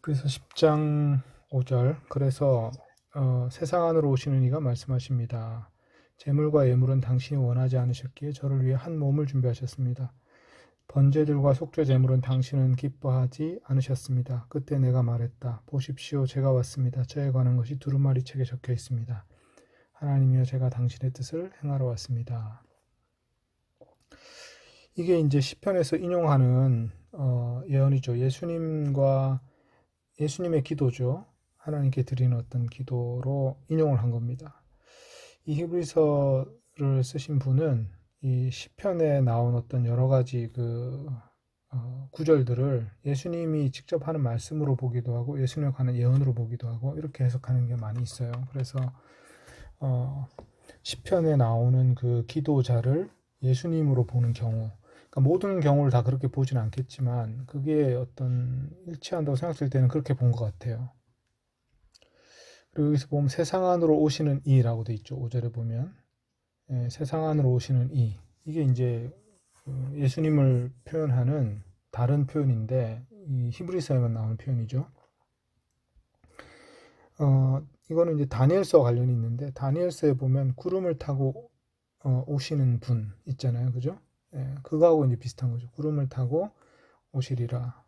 그래서 10장 5절 그래서 세상 안으로 오시는 이가 말씀하십니다. 재물과 예물은 당신이 원하지 않으셨기에 저를 위해 한 몸을 준비하셨습니다. 번제들과 속죄 제물은 당신은 기뻐하지 않으셨습니다. 그때 내가 말했다. 보십시오, 제가 왔습니다. 저에 관한 것이 두루마리 책에 적혀 있습니다. 하나님이여, 제가 당신의 뜻을 행하러 왔습니다. 이게 이제 시편에서 인용하는 예언이죠. 예수님의 기도죠. 하나님께 드리는 어떤 기도로 인용을 한 겁니다. 이 히브리서를 쓰신 분은 이 시편에 나온 어떤 여러 가지 구절들을 예수님이 직접 하는 말씀으로 보기도 하고 예수님에 관한 예언으로 보기도 하고 이렇게 해석하는 게 많이 있어요. 그래서 시편에 나오는 그 기도자를 예수님으로 보는 경우, 그러니까 모든 경우를 다 그렇게 보지는 않겠지만 그게 어떤 일치한다고 생각될 때는 그렇게 본 것 같아요. 그리고 여기서 보면 세상 안으로 오시는 이라고 돼 있죠. 5절에 보면 세상 안으로 오시는 이, 이게 이제 예수님을 표현하는 다른 표현인데 이 히브리서에만 나오는 표현이죠. 이거는 이제 다니엘서와 관련이 있는데 다니엘서에 보면 구름을 타고 오시는 분 있잖아요, 그죠? 그거하고 이제 비슷한 거죠. 구름을 타고 오시리라.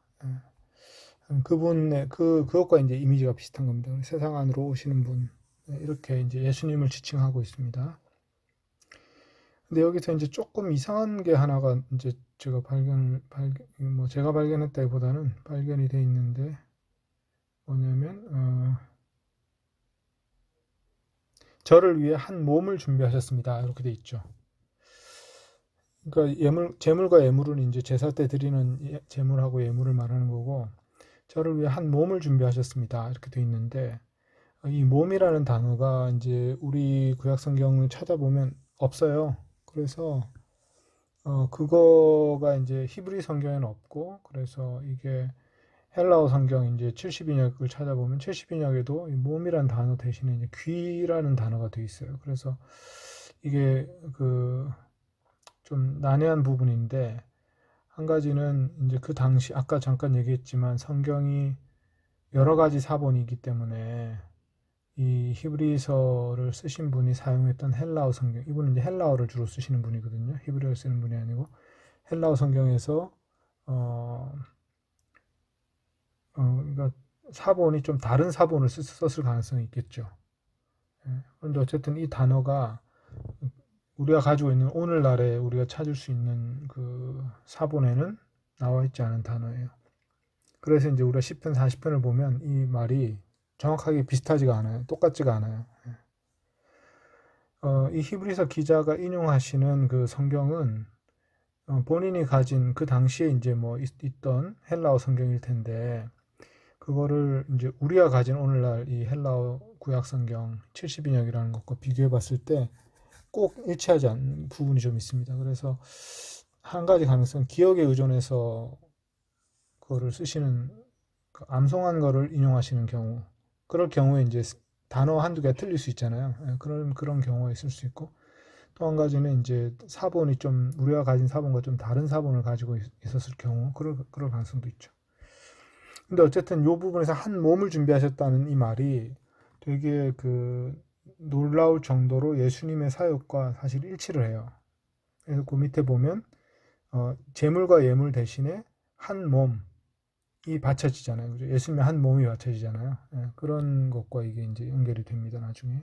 그분의 그것과 이제 이미지가 비슷한 겁니다. 세상 안으로 오시는 분, 이렇게 이제 예수님을 지칭하고 있습니다. 근데 여기서 이제 조금 이상한 게 하나가 이제 제가 제가 발견했다기보다는 발견이 돼 있는데 뭐냐면 저를 위해 한 몸을 준비하셨습니다. 이렇게 돼 있죠. 그러니까 제물과 예물은 이제 제사 때 드리는 제물하고 예물을 말하는 거고 저를 위해 한 몸을 준비하셨습니다. 이렇게 돼 있는데 이 몸이라는 단어가 이제 우리 구약 성경을 찾아보면 없어요. 그래서 그거가 이제 히브리 성경에는 없고 그래서 이게 헬라어 성경 이제 70인역을 찾아보면 70인역에도 이 몸이라는 단어 대신에 이제 귀라는 단어가 돼 있어요. 그래서 이게 좀 난해한 부분인데 한 가지는 이제 그 당시 아까 잠깐 얘기했지만 성경이 여러 가지 사본이기 때문에 이 히브리서를 쓰신 분이 사용했던 헬라어 성경, 이분은 이제 헬라어를 주로 쓰시는 분이거든요. 히브리어를 쓰는 분이 아니고 헬라어 성경에서 그러니까 사본이 좀 다른 사본을 썼을 가능성이 있겠죠. 그런데 어쨌든 이 단어가 우리가 가지고 있는 오늘날에 우리가 찾을 수 있는 그 사본에는 나와 있지 않은 단어예요. 그래서 이제 우리가 10편, 40편을 보면 이 말이 정확하게 비슷하지가 않아요. 똑같지가 않아요. 이 히브리서 기자가 인용하시는 그 성경은 본인이 가진 그 당시에 이제 뭐 있던 헬라어 성경일 텐데 그거를 이제 우리가 가진 오늘날 이 헬라어 구약 성경 70인역이라는 것과 비교해 봤을 때 꼭 일치하지 않는 부분이 좀 있습니다. 그래서 한 가지 가능성, 기억에 의존해서 그거를 쓰시는 암송한 거를 인용하시는 경우, 그럴 경우에 이제 단어 한두 개가 틀릴 수 있잖아요. 그런 경우가 있을 수 있고 또 한 가지는 이제 사본이 좀 우리가 가진 사본과 좀 다른 사본을 가지고 있었을 경우 그럴 가능성도 있죠. 근데 어쨌든 이 부분에서 한 몸을 준비하셨다는 이 말이 되게 놀라울 정도로 예수님의 사역과 사실 일치를 해요. 그래서 그 밑에 보면 제물과 예물 대신에 한 몸이 바쳐지잖아요. 그죠? 예수님의 한 몸이 바쳐지잖아요. 그런 것과 이게 이제 연결이 됩니다. 나중에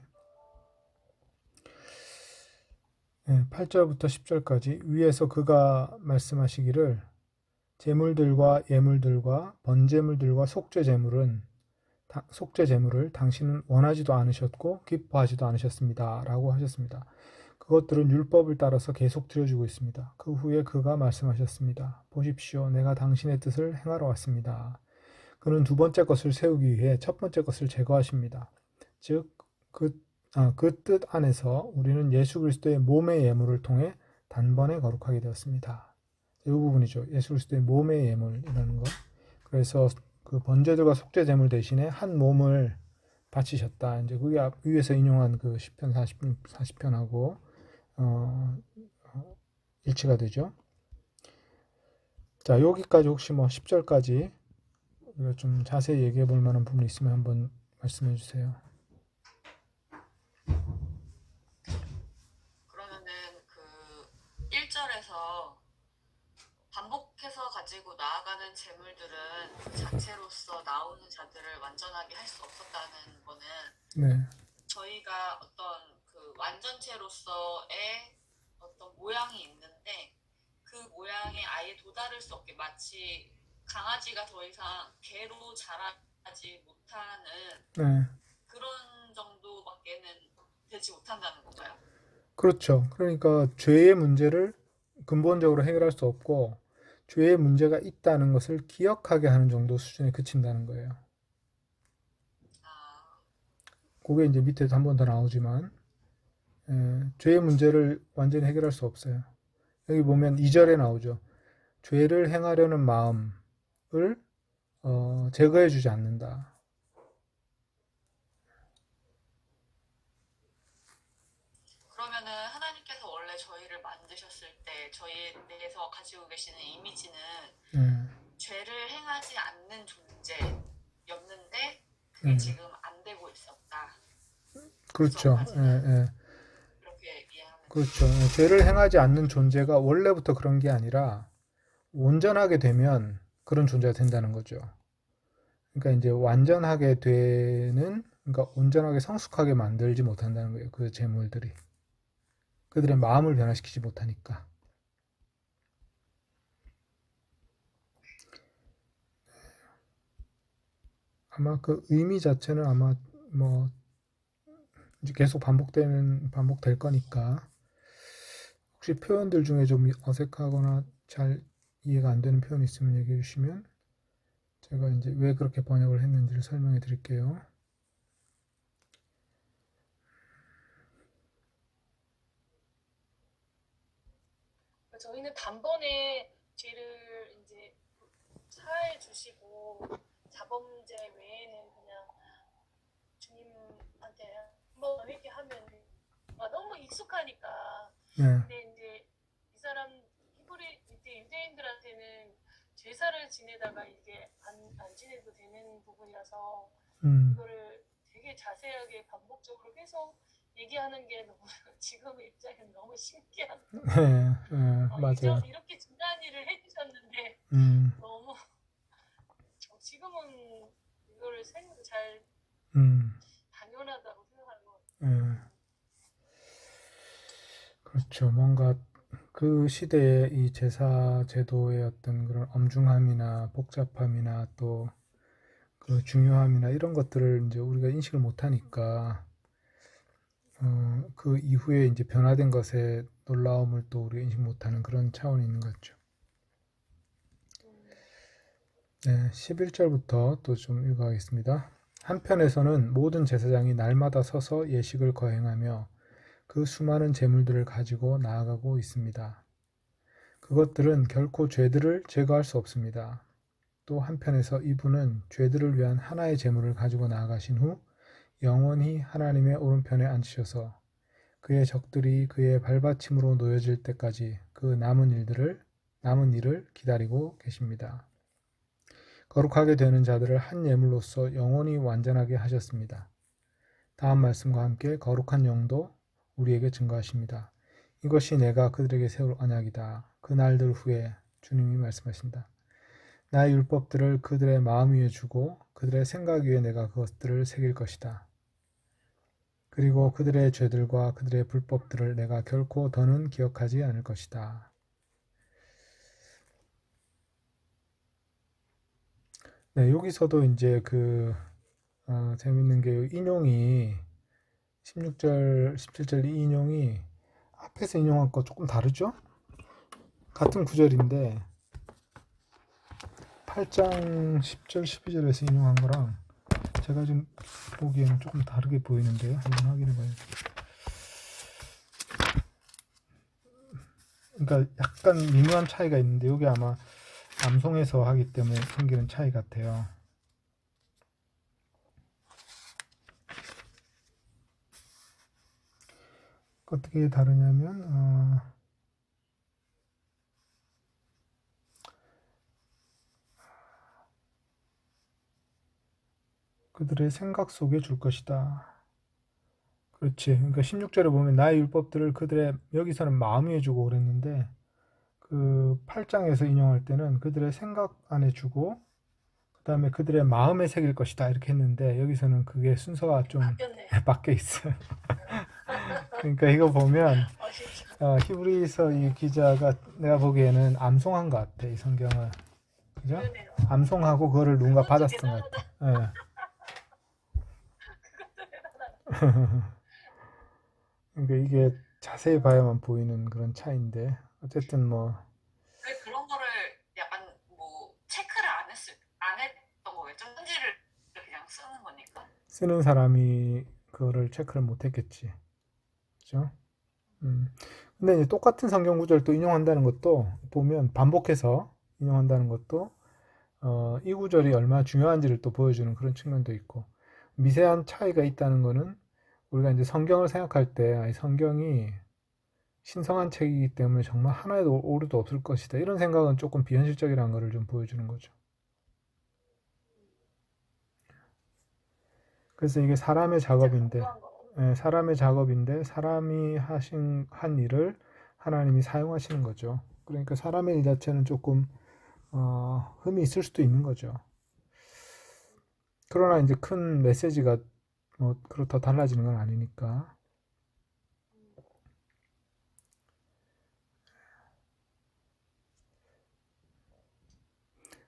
8절부터 10절까지 위에서 그가 말씀하시기를 제물들과 예물들과 번제물들과 속죄 제물을 당신은 원하지도 않으셨고 기뻐하지도 않으셨습니다. 라고 하셨습니다. 그것들은 율법을 따라서 계속 드려주고 있습니다. 그 후에 그가 말씀하셨습니다. 보십시오. 내가 당신의 뜻을 행하러 왔습니다. 그는 두 번째 것을 세우기 위해 첫 번째 것을 제거하십니다. 즉, 그 뜻 안에서 우리는 예수 그리스도의 몸의 예물을 통해 단번에 거룩하게 되었습니다. 이 부분이죠. 예수 그리스도의 몸의 예물이라는 것. 그래서 그 번제들과 속죄 제물 대신에 한 몸을 바치셨다. 이제 그게 위에서 인용한 그 10편 40편하고 일치가 되죠. 자, 여기까지 혹시 뭐 10절까지 우리가 좀 자세히 얘기해 볼 만한 부분이 있으면 한번 말씀해 주세요. 그러면은 그 1절에서 반복해서 가지고 나아가는 재물들은 그 자체로서 나오는 자들을 완전하게 할 수 없었다는 거는 네, 저희가 어떤 그 완전체로서의 어떤 모양이 있는데 그 모양에 아예 도달할 수 없게 마치 강아지가 더 이상 개로 자라지 못하는 네, 그런 정도밖에는 되지 못한다는 건가요? 그렇죠. 그러니까 죄의 문제를 근본적으로 해결할 수 없고 죄의 문제가 있다는 것을 기억하게 하는 정도 수준에 그친다는 거예요. 아, 그게 이제 밑에도 한 번 더 나오지만 죄의 문제를 완전히 해결할 수 없어요. 여기 보면 2절에 나오죠. 죄를 행하려는 마음을 제거해 주지 않는다. 그러면은 하나님께서 원래 저희를 만드셨을 때 저희에 대해서 가지고 계시는 이미지는 예, 죄를 행하지 않는 존재였는데 그게 예, 지금 안 되고 있었다. 그 그렇죠. 예, 전까지는 예, 이렇게 이해하면 그렇죠. 될까요? 죄를 행하지 않는 존재가 원래부터 그런 게 아니라 온전하게 되면 그런 존재가 된다는 거죠. 그러니까 이제 완전하게 되는, 그러니까 온전하게 성숙하게 만들지 못한다는 거예요. 그 재물들이. 그들의 마음을 변화시키지 못하니까. 아마 그 의미 자체는 아마 뭐 이제 계속 반복될 거니까 혹시 표현들 중에 좀 어색하거나 잘 이해가 안 되는 표현이 있으면 얘기해 주시면 제가 이제 왜 그렇게 번역을 했는지를 설명해 드릴게요. 저희는 단번에 죄를 이제 사해 주시고 자범죄 외에는 그냥 주님한테 한번 회개 하면 너무 익숙하니까. 네, 근데 이제 이 사람 이제 유대인들한테는 제사를 지내다가 이게 안 지내도 되는 부분이라서 음, 이거를 되게 자세하게 반복적으로 계속 얘기하는 게 너무 지금의 입장에는 너무 신기한. 네, 네, 맞아요. 이렇게 진단이를 해주셨는데 음, 너무 지금은 이거를 잘 음, 당연하다고 생각하는 것 같아요. 네, 그렇죠. 뭔가 그 시대의 이 제사 제도의 어떤 그런 엄중함이나 복잡함이나 또 그 중요함이나 이런 것들을 이제 우리가 인식을 못하니까 그 이후에 이제 변화된 것의 놀라움을 또 우리가 인식 못하는 그런 차원이 있는 것 같죠. 네, 11절부터 또 좀 읽어가겠습니다. 한편에서는 모든 제사장이 날마다 서서 예식을 거행하며 그 수많은 제물들을 가지고 나아가고 있습니다. 그것들은 결코 죄들을 제거할 수 없습니다. 또 한편에서 이분은 죄들을 위한 하나의 제물을 가지고 나아가신 후 영원히 하나님의 오른편에 앉으셔서 그의 적들이 그의 발받침으로 놓여질 때까지 그 남은 일을 기다리고 계십니다. 거룩하게 되는 자들을 한 예물로서 영원히 완전하게 하셨습니다. 다음 말씀과 함께 거룩한 영도 우리에게 증거하십니다. 이것이 내가 그들에게 세울 언약이다. 그 날들 후에 주님이 말씀하신다. 나의 율법들을 그들의 마음 위에 주고 그들의 생각 위에 내가 그것들을 새길 것이다. 그리고 그들의 죄들과 그들의 불법들을 내가 결코 더는 기억하지 않을 것이다. 네, 여기서도 이제 재밌는 게 인용이 16절, 17절 이 인용이 앞에서 인용한 거 조금 다르죠? 같은 구절인데 8장 10절, 12절에서 인용한 거랑 제가 좀 보기에는 조금 다르게 보이는데요. 한번 확인해 봐요. 그러니까 약간 미묘한 차이가 있는데 여기 아마 암송해서 하기 때문에 생기는 차이 같아요. 어떻게 다르냐면 그들의 생각 속에 줄 것이다. 그렇지. 그러니까 16절에 보면 나의 율법들을 그들의 여기서는 마음 위에 주고 그랬는데 그 8장에서 인용할 때는 그들의 생각 안에 주고 그다음에 그들의 마음에 새길 것이다 이렇게 했는데 여기서는 그게 순서가 좀 바뀌었네. 바뀌어 있어요. 그러니까 이거 보면 진짜. 히브리서 이 기자가 내가 보기에는 암송한 것 같아 이 성경을. 그죠? 그러네요. 암송하고 그거를 누군가 그것도 받았던 것 대단하다. 같아. 그것도 대단하다. 그러니까 이게 자세히 봐야만 보이는 그런 차이인데 어쨌든 뭐 왜 그런 거를 약간 뭐 체크를 안 했던 거겠죠? 편지를 그냥 쓰는 거니까. 쓰는 사람이 그거를 체크를 못 했겠지. 그죠? 근데 이제 똑같은 성경 구절을 또 인용한다는 것도 보면 반복해서 인용한다는 것도 이 구절이 얼마나 중요한지를 또 보여주는 그런 측면도 있고 미세한 차이가 있다는 거는 우리가 이제 성경을 생각할 때 성경이 신성한 책이기 때문에 정말 하나에도 오류도 없을 것이다 이런 생각은 조금 비현실적이라는 것을 좀 보여주는 거죠. 그래서 이게 사람의 진짜 작업인데 감사한 거. 사람의 작업인데 사람이 한 일을 하나님이 사용하시는 거죠. 그러니까 사람의 일 자체는 조금 흠이 있을 수도 있는 거죠. 그러나 이제 큰 메시지가 뭐 그렇다 달라지는 건 아니니까.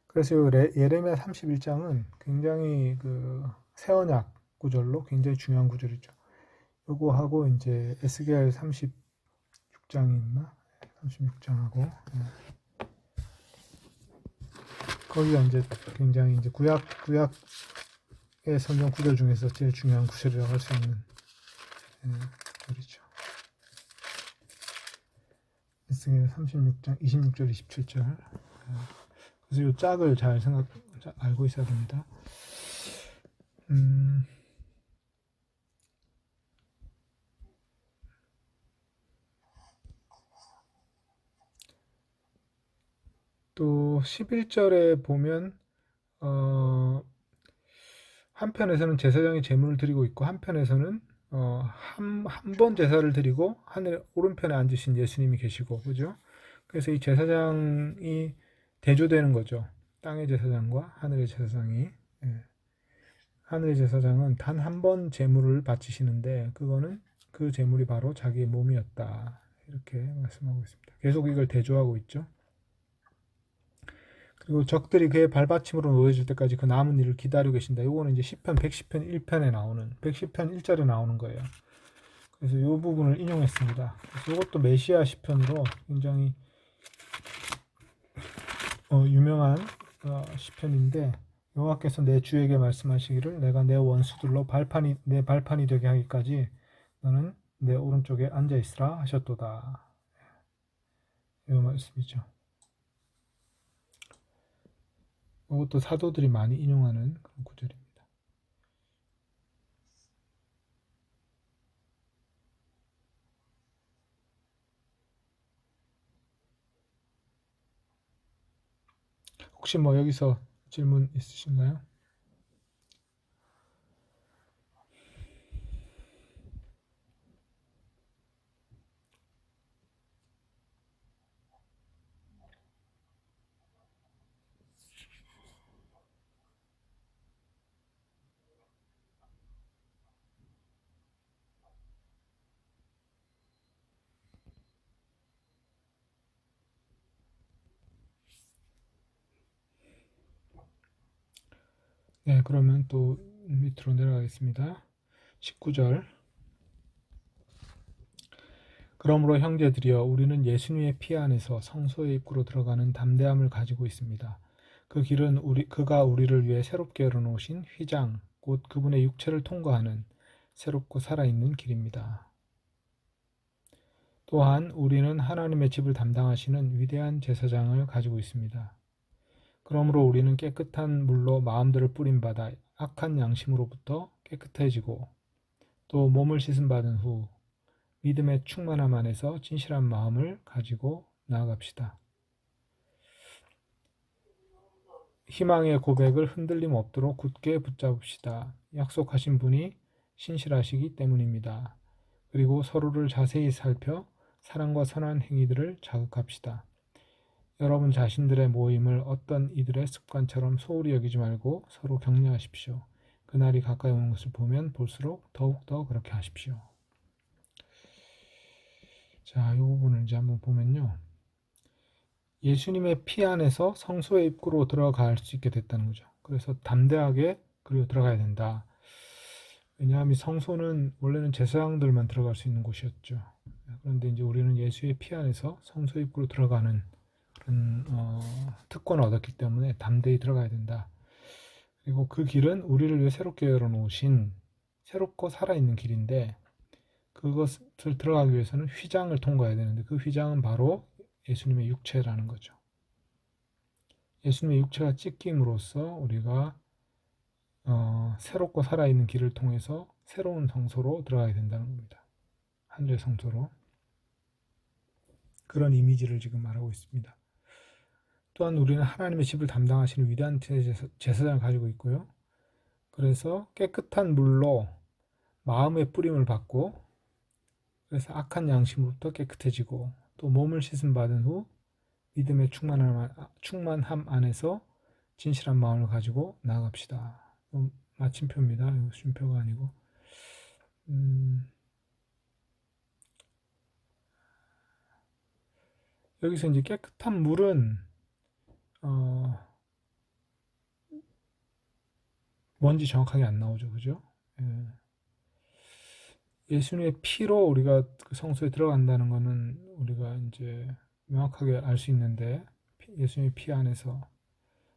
그래서 예레미야 31장은 굉장히 그 새언약 구절로 굉장히 중요한 구절이죠. 요거하고 이제 에스겔 36장이 있나? 36장하고 거기가 이제 굉장히 이제 구약의 성경 구절 중에서 제일 중요한 구절이라고 할 수 있는 구절이죠. 에스겔 36장 26절 27절. 그래서 이 짝을 잘 알고 있어야 됩니다. 또 11절에 보면 한편에서는 제사장이 제물을 드리고 있고 한편에서는 한 번 제사를 드리고 하늘 오른편에 앉으신 예수님이 계시고 그죠? 그래서 이 제사장이 대조되는 거죠. 땅의 제사장과 하늘의 제사장이. 예. 하늘의 제사장은 단 한 번 제물을 바치시는데 그거는 그 제물이 바로 자기의 몸이었다. 이렇게 말씀하고 있습니다. 계속 이걸 대조하고 있죠. 그리고 적들이 그의 발받침으로 놓여질 때까지 그 남은 일을 기다리고 계신다. 요거는 이제 시편 110편 1편에 나오는 110편 1절에 나오는 거예요. 그래서 이 부분을 인용했습니다. 그래서 이것도 메시아 시편으로 굉장히 유명한 시편인데 여호와께서 내 주에게 말씀하시기를 내가 내 원수들로 내 발판이 되게 하기까지 너는 내 오른쪽에 앉아 있으라 하셨도다. 이 말씀이죠. 이것도 사도들이 많이 인용하는 그런 구절입니다. 혹시 뭐 여기서 질문 있으신가요? 네, 그러면 또 밑으로 내려가겠습니다. 19절. 그러므로 형제들이여 우리는 예수님의 피 안에서 성소의 입구로 들어가는 담대함을 가지고 있습니다. 그 길은 그가 우리를 위해 새롭게 열어놓으신 휘장, 곧 그분의 육체를 통과하는 새롭고 살아있는 길입니다. 또한 우리는 하나님의 집을 담당하시는 위대한 제사장을 가지고 있습니다. 그러므로 우리는 깨끗한 물로 마음들을 뿌림받아 악한 양심으로부터 깨끗해지고 또 몸을 씻음받은 후 믿음의 충만함 안에서 진실한 마음을 가지고 나아갑시다. 희망의 고백을 흔들림 없도록 굳게 붙잡읍시다. 약속하신 분이 신실하시기 때문입니다. 그리고 서로를 자세히 살펴 사랑과 선한 행위들을 자극합시다. 여러분 자신들의 모임을 어떤 이들의 습관처럼 소홀히 여기지 말고 서로 격려하십시오. 그날이 가까이 오는 것을 보면 볼수록 더욱더 그렇게 하십시오. 자, 이 부분을 이제 한번 보면요. 예수님의 피 안에서 성소의 입구로 들어갈 수 있게 됐다는 거죠. 그래서 담대하게 그리고 들어가야 된다. 왜냐하면 성소는 원래는 제사장들만 들어갈 수 있는 곳이었죠. 그런데 이제 우리는 예수의 피 안에서 성소 입구로 들어가는 그런 특권을 얻었기 때문에 담대히 들어가야 된다. 그리고 그 길은 우리를 위해 새롭게 열어놓으신 새롭고 살아있는 길인데 그것을 들어가기 위해서는 휘장을 통과해야 되는데 그 휘장은 바로 예수님의 육체라는 거죠. 예수님의 육체가 찢김으로써 우리가 새롭고 살아있는 길을 통해서 새로운 성소로 들어가야 된다는 겁니다. 하늘의 성소로. 그런 이미지를 지금 말하고 있습니다. 또한 우리는 하나님의 집을 담당하시는 위대한 제사장을 가지고 있고요. 그래서 깨끗한 물로 마음의 뿌림을 받고 그래서 악한 양심으로부터 깨끗해지고 또 몸을 씻음 받은 후 믿음의 충만함 안에서 진실한 마음을 가지고 나아갑시다. 마침표입니다. 이거 쉼표가 아니고. 여기서 이제 깨끗한 물은 뭔지 정확하게 안 나오죠, 그죠? 예수님의 피로 우리가 그 성소에 들어간다는 것은 우리가 이제 명확하게 알 수 있는데 예수님의 피 안에서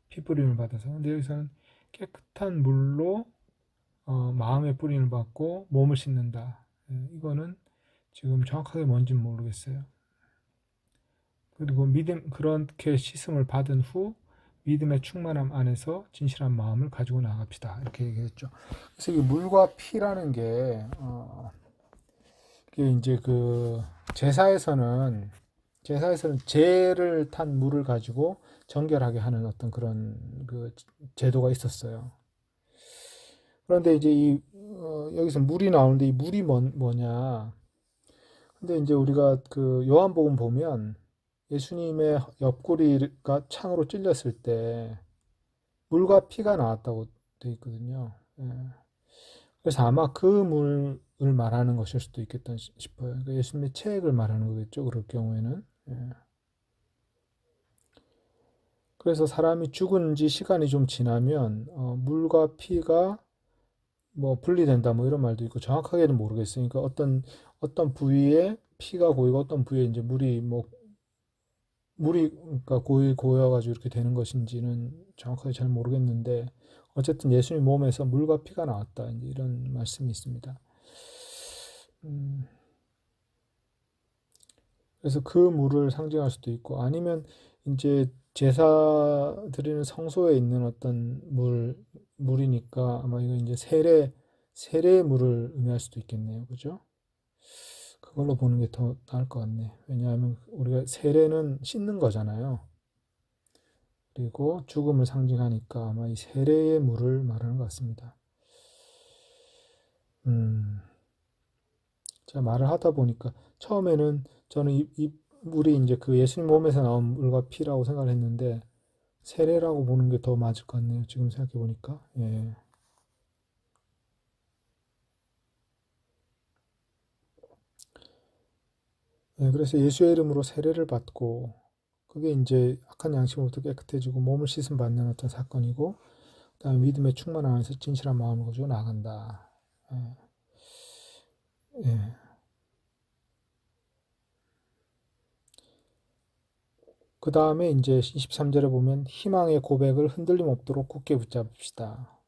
피 뿌림을 받아서 근데 여기서는 깨끗한 물로 마음의 뿌림을 받고 몸을 씻는다. 이거는 지금 정확하게 뭔지는 모르겠어요. 그리고 그렇게 씻음을 받은 후 믿음의 충만함 안에서 진실한 마음을 가지고 나갑시다. 이렇게 얘기했죠. 그래서 이 물과 피라는 게 이게 이제 그 제사에서는 재를 탄 물을 가지고 정결하게 하는 어떤 그런 그 제도가 있었어요. 그런데 이제 여기서 물이 나오는데 이 물이 뭐냐? 근데 이제 우리가 그 요한복음 보면 예수님의 옆구리가 창으로 찔렸을 때 물과 피가 나왔다고 되어 있거든요. 그래서 아마 그 물을 말하는 것일 수도 있겠다 싶어요. 그러니까 예수님의 체액을 말하는 거겠죠. 그럴 경우에는. 그래서 사람이 죽은 지 시간이 좀 지나면 물과 피가 뭐 분리된다 뭐 이런 말도 있고 정확하게는 모르겠어요. 그러니까 어떤 부위에 피가 고이고 어떤 부위에 이제 물이 그러니까 고여가지고 이렇게 되는 것인지는 정확하게 잘 모르겠는데 어쨌든 예수님 몸에서 물과 피가 나왔다 이제 이런 말씀이 있습니다. 그래서 그 물을 상징할 수도 있고 아니면 이제 제사 드리는 성소에 있는 어떤 물이니까 아마 이거 이제 세례의 물을 의미할 수도 있겠네요. 그죠? 그걸로 보는 게 더 나을 것 같네. 왜냐하면 우리가 세례는 씻는 거잖아요. 그리고 죽음을 상징하니까 아마 이 세례의 물을 말하는 것 같습니다. 제가 말을 하다 보니까 처음에는 저는 이 물이 이제 그 예수님 몸에서 나온 물과 피라고 생각을 했는데 세례라고 보는 게 더 맞을 것 같네요. 지금 생각해 보니까. 예. 예, 그래서 예수의 이름으로 세례를 받고 그게 이제 악한 양심으로부터 깨끗해지고 몸을 씻음 받는 어떤 사건이고 그다음에 믿음의 충만함에서 진실한 마음을 가지고 나간다. 예. 예. 그 다음에 이제 23절에 보면 희망의 고백을 흔들림 없도록 굳게 붙잡읍시다.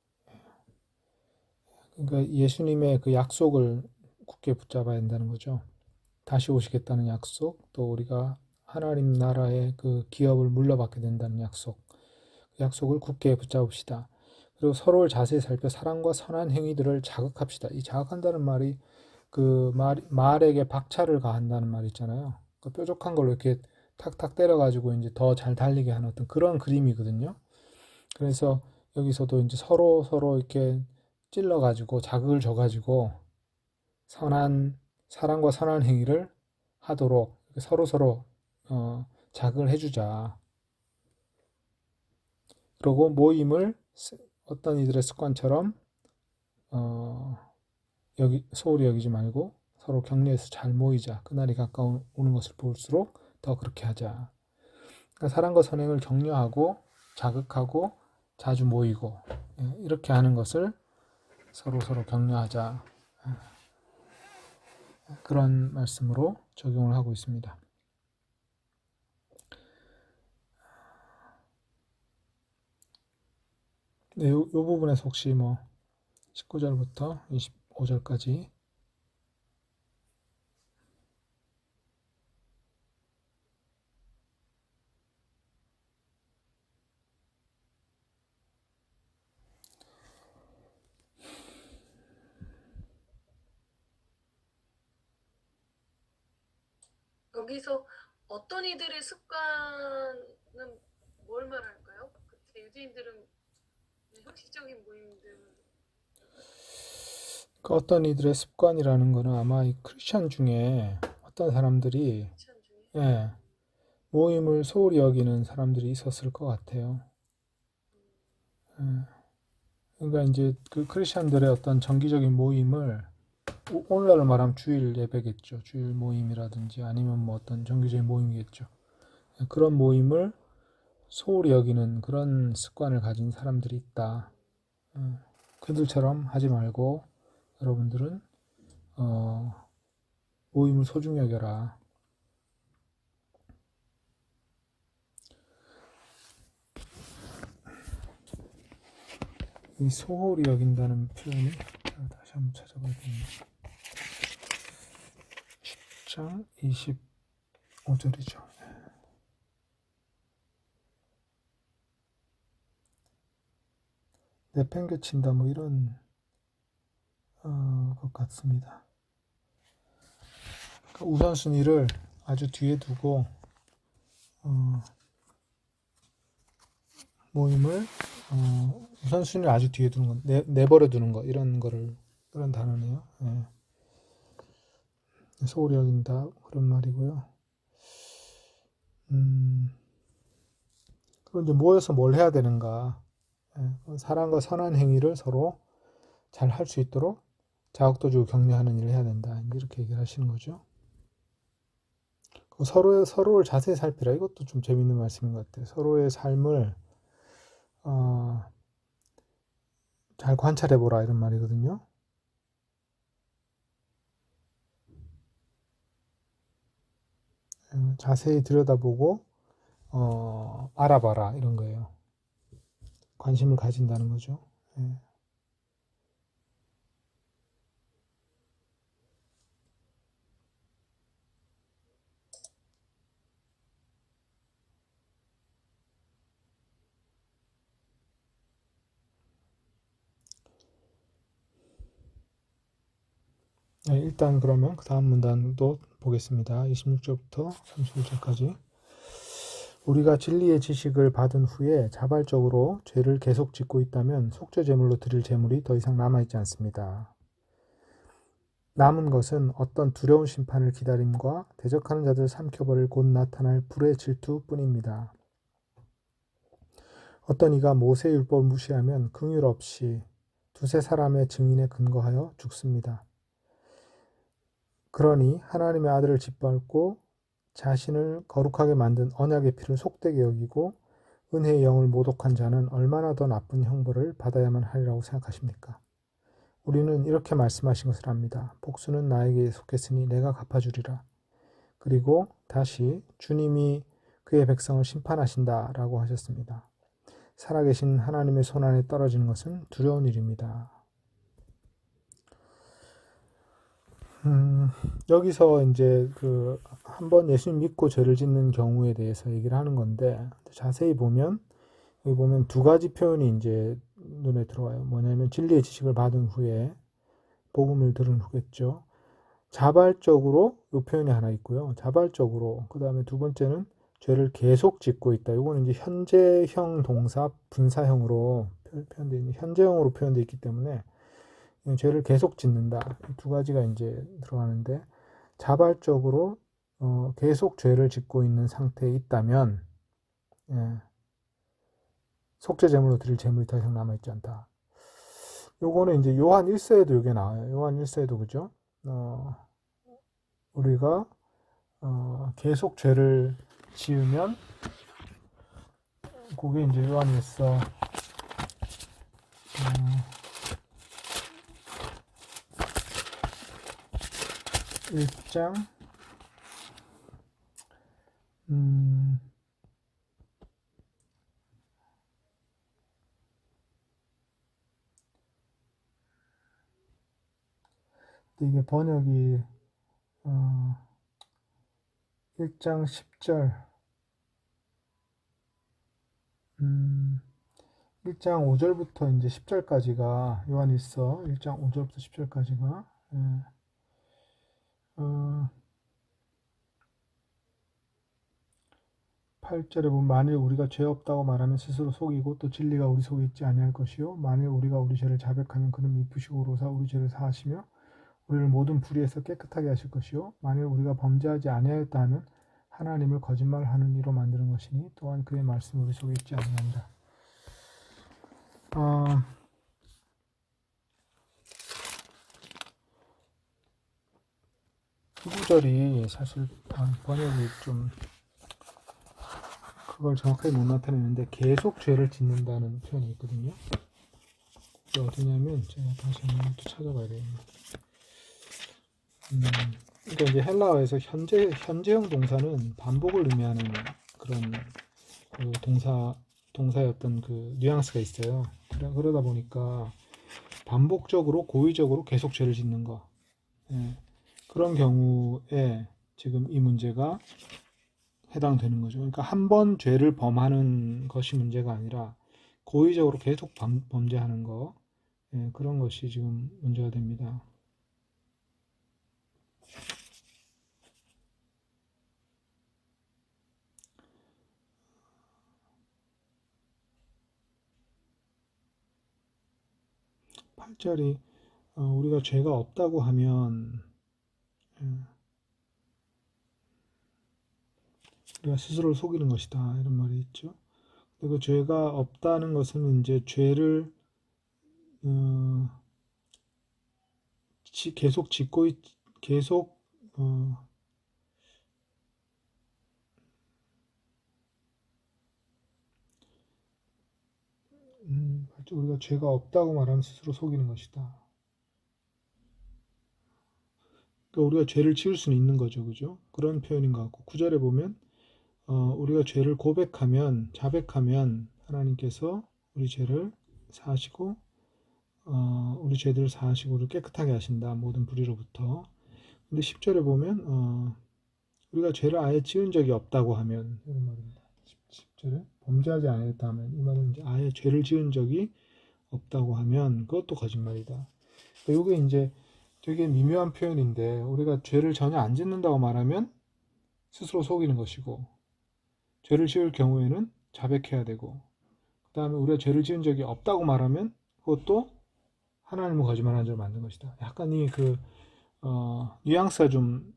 그러니까 예수님의 그 약속을 굳게 붙잡아야 된다는 거죠. 다시 오시겠다는 약속, 또 우리가 하나님 나라의 그 기업을 물려받게 된다는 약속, 그 약속을 굳게 붙잡읍시다. 그리고 서로를 자세히 살펴 사랑과 선한 행위들을 자극합시다. 이 자극한다는 말이 그 말에게 박차를 가한다는 말 있잖아요. 그 뾰족한 걸로 이렇게 탁탁 때려가지고 이제 더 잘 달리게 하는 어떤 그런 그림이거든요. 그래서 여기서도 이제 서로 이렇게 찔러가지고 자극을 줘가지고 사랑과 선한 행위를 하도록 서로 자극을 해주자. 그리고 모임을 어떤 이들의 습관처럼 소홀히 여기지 말고 서로 격려해서 잘 모이자. 그날이 가까우는 것을 볼수록 더 그렇게 하자. 그러니까 사랑과 선행을 격려하고 자극하고 자주 모이고 이렇게 하는 것을 서로 격려하자. 그런 말씀으로 적용을 하고 있습니다. 네, 요 부분에서 혹시 19절부터 25절까지 여기서 어떤 이들의 습관은 뭘 말할까요? 그때 유대인들은 형식적인 모임들 그 어떤 이들의 습관이라는 거는 아마 이 크리스천 중에 어떤 사람들이 참 중에 예, 모임을 소홀히 여기는 사람들이 있었을 것 같아요. 예, 그러니까 이제 그 크리스천들의 어떤 정기적인 모임을 오늘날로 말하면 주일 예배겠죠. 주일 모임이라든지 아니면 어떤 정기적인 모임이겠죠. 예, 그런 모임을 소홀히 여기는 그런 습관을 가진 사람들이 있다. 그들처럼 하지 말고 여러분들은 모임을 소중히 여겨라. 이 소홀히 여긴다는 표현이 다시 한번 찾아봐야겠네요. 10장 25절이죠. 내팽개친다 이런 것 같습니다. 그러니까 우선순위를 아주 뒤에 두고 모임을 우선순위를 아주 뒤에 두는 건 내버려 두는 거 이런 단어네요. 예. 소홀히 여긴다 그런 말이고요. 그리고 이제 모여서 뭘 해야 되는가? 예. 사랑과 선한 행위를 서로 잘 할 수 있도록 자극도 주고 격려하는 일을 해야 된다. 이렇게 얘기를 하시는 거죠. 서로를 자세히 살피라. 이것도 좀 재밌는 말씀인 것 같아요. 서로의 삶을 잘 관찰해보라 이런 말이거든요. 자세히 들여다보고 알아봐라 이런 거예요. 관심을 가진다는 거죠. 예. 네, 일단 그러면 그 다음 문단도 보겠습니다. 26절부터 31절까지. 우리가 진리의 지식을 받은 후에 자발적으로 죄를 계속 짓고 있다면 속죄 제물로 드릴 제물이 더 이상 남아있지 않습니다. 남은 것은 어떤 두려운 심판을 기다림과 대적하는 자들 삼켜버릴 곧 나타날 불의 질투뿐입니다. 어떤 이가 모세의 율법을 무시하면 긍휼 없이 두세 사람의 증인에 근거하여 죽습니다. 그러니 하나님의 아들을 짓밟고 자신을 거룩하게 만든 언약의 피를 속되게 여기고 은혜의 영을 모독한 자는 얼마나 더 나쁜 형벌을 받아야만 하리라고 생각하십니까? 우리는 이렇게 말씀하신 것을 압니다. 복수는 나에게 속했으니 내가 갚아주리라. 그리고 다시 주님이 그의 백성을 심판하신다라고 하셨습니다. 살아계신 하나님의 손안에 떨어지는 것은 두려운 일입니다. 여기서 이제 한번 예수님 믿고 죄를 짓는 경우에 대해서 얘기를 하는 건데 자세히 보면 여기 보면 두 가지 표현이 이제 눈에 들어와요. 뭐냐면 진리의 지식을 받은 후에 복음을 들은 후겠죠. 자발적으로 이 표현이 하나 있고요. 자발적으로 그 다음에 두 번째는 죄를 계속 짓고 있다. 이거는 이제 현재형 동사 분사형으로 표현되어 있는 현재형으로 표현되어 있기 때문에 죄를 계속 짓는다. 이 두 가지가 이제 들어가는데 자발적으로 계속 죄를 짓고 있는 상태에 있다면 예, 속죄제물로 드릴 제물이 더 이상 남아있지 않다. 요거는 이제 요한 1서에도 이게 나와요. 요한 1서에도 그죠? 우리가 계속 죄를 지으면 그게 이제 요한 1서 1장 이게 번역이 1장 10절 1장 5절부터 이제 10절까지가 요한일서 1장 5절부터 10절까지가 8절에 보면 만일 우리가 죄 없다고 말하면 스스로 속이고 또 진리가 우리 속에 있지 아니할 것이요 만일 우리가 우리 죄를 자백하면 그는 미쁘시고 오로사 우리 죄를 사하시며 우리를 모든 불의에서 깨끗하게 하실 것이요 만일 우리가 범죄하지 아니하였다 하면 하나님을 거짓말하는 이로 만드는 것이니 또한 그의 말씀이 우리 속에 있지 아니하니라. 이 구절이 사실 번역이 좀 그걸 정확하게 못 나타내는데 계속 죄를 짓는다는 표현이 있거든요. 그게 어디냐면 제가 다시 한번 또 찾아봐야 되겠네요. 그러니까 이제 헬라어에서 현재형 동사는 반복을 의미하는 그런 그 동사의 어떤 그 뉘앙스가 있어요. 그러다 보니까 반복적으로 고의적으로 계속 죄를 짓는 거. 예. 그런 경우에 지금 이 문제가 해당되는 거죠. 그러니까 한 번 죄를 범하는 것이 문제가 아니라 고의적으로 계속 범죄하는 거. 예, 그런 것이 지금 문제가 됩니다. 팔절이 우리가 죄가 없다고 하면 우리가 스스로를 속이는 것이다 이런 말이 있죠. 그 죄가 없다는 것은 이제 죄를 계속 짓고 계속 우리가 죄가 없다고 말하면 스스로 속이는 것이다. 그러니까 우리가 죄를 지을 수는 있는 거죠, 그죠? 그런 표현인 것 같고 9절에 보면 우리가 죄를 고백하면 자백하면 하나님께서 우리 죄를 사하시고 우리 죄들을 사하시고 우리를 깨끗하게 하신다 모든 불의로부터. 근데 10절에 보면 우리가 죄를 아예 지은 적이 없다고 하면 이런 말입니다. 10절에 범죄하지 않았다 하면 이 말은 이제 아예 죄를 지은 적이 없다고 하면 그것도 거짓말이다. 그러니까 이게 이제 되게 미묘한 표현인데 우리가 죄를 전혀 안 짓는다고 말하면 스스로 속이는 것이고 죄를 지을 경우에는 자백해야 되고 그 다음에 우리가 죄를 지은 적이 없다고 말하면 그것도 하나님을 거짓말하는 자로 만든 것이다. 약간 이 뉘앙스가 좀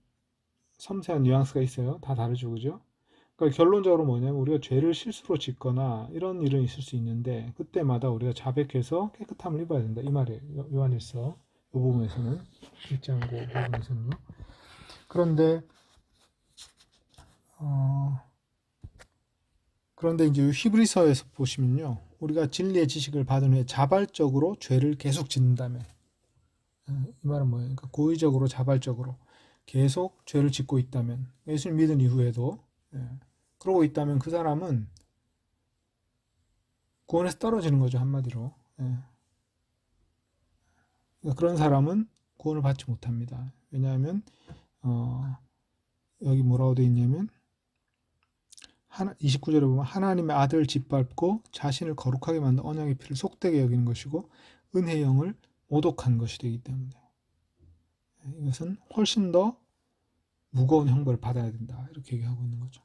섬세한 뉘앙스가 있어요. 다 다르죠, 그죠? 그러니까 결론적으로 뭐냐면 우리가 죄를 실수로 짓거나 이런 일은 있을 수 있는데 그때마다 우리가 자백해서 깨끗함을 입어야 된다. 이 말이에요. 요한일서 이 부분에서는 1장 9 부분에서는요. 그런데 이제 히브리서에서 보시면요. 우리가 진리의 지식을 받은 후에 자발적으로 죄를 계속 짓는다면 이 말은 뭐예요? 그러니까 고의적으로 자발적으로 계속 죄를 짓고 있다면 예수님 믿은 이후에도 그러고 있다면 그 사람은 구원에서 떨어지는 거죠. 한마디로. 그러니까 그런 사람은 구원을 받지 못합니다. 왜냐하면 여기 뭐라고 되어 있냐면 29절에 보면 하나님의 아들을 짓밟고 자신을 거룩하게 만든 언약의 피를 속되게 여기는 것이고 은혜의 영을 모독한 것이 되기 때문에 이것은 훨씬 더 무거운 형벌을 받아야 된다. 이렇게 얘기하고 있는 거죠.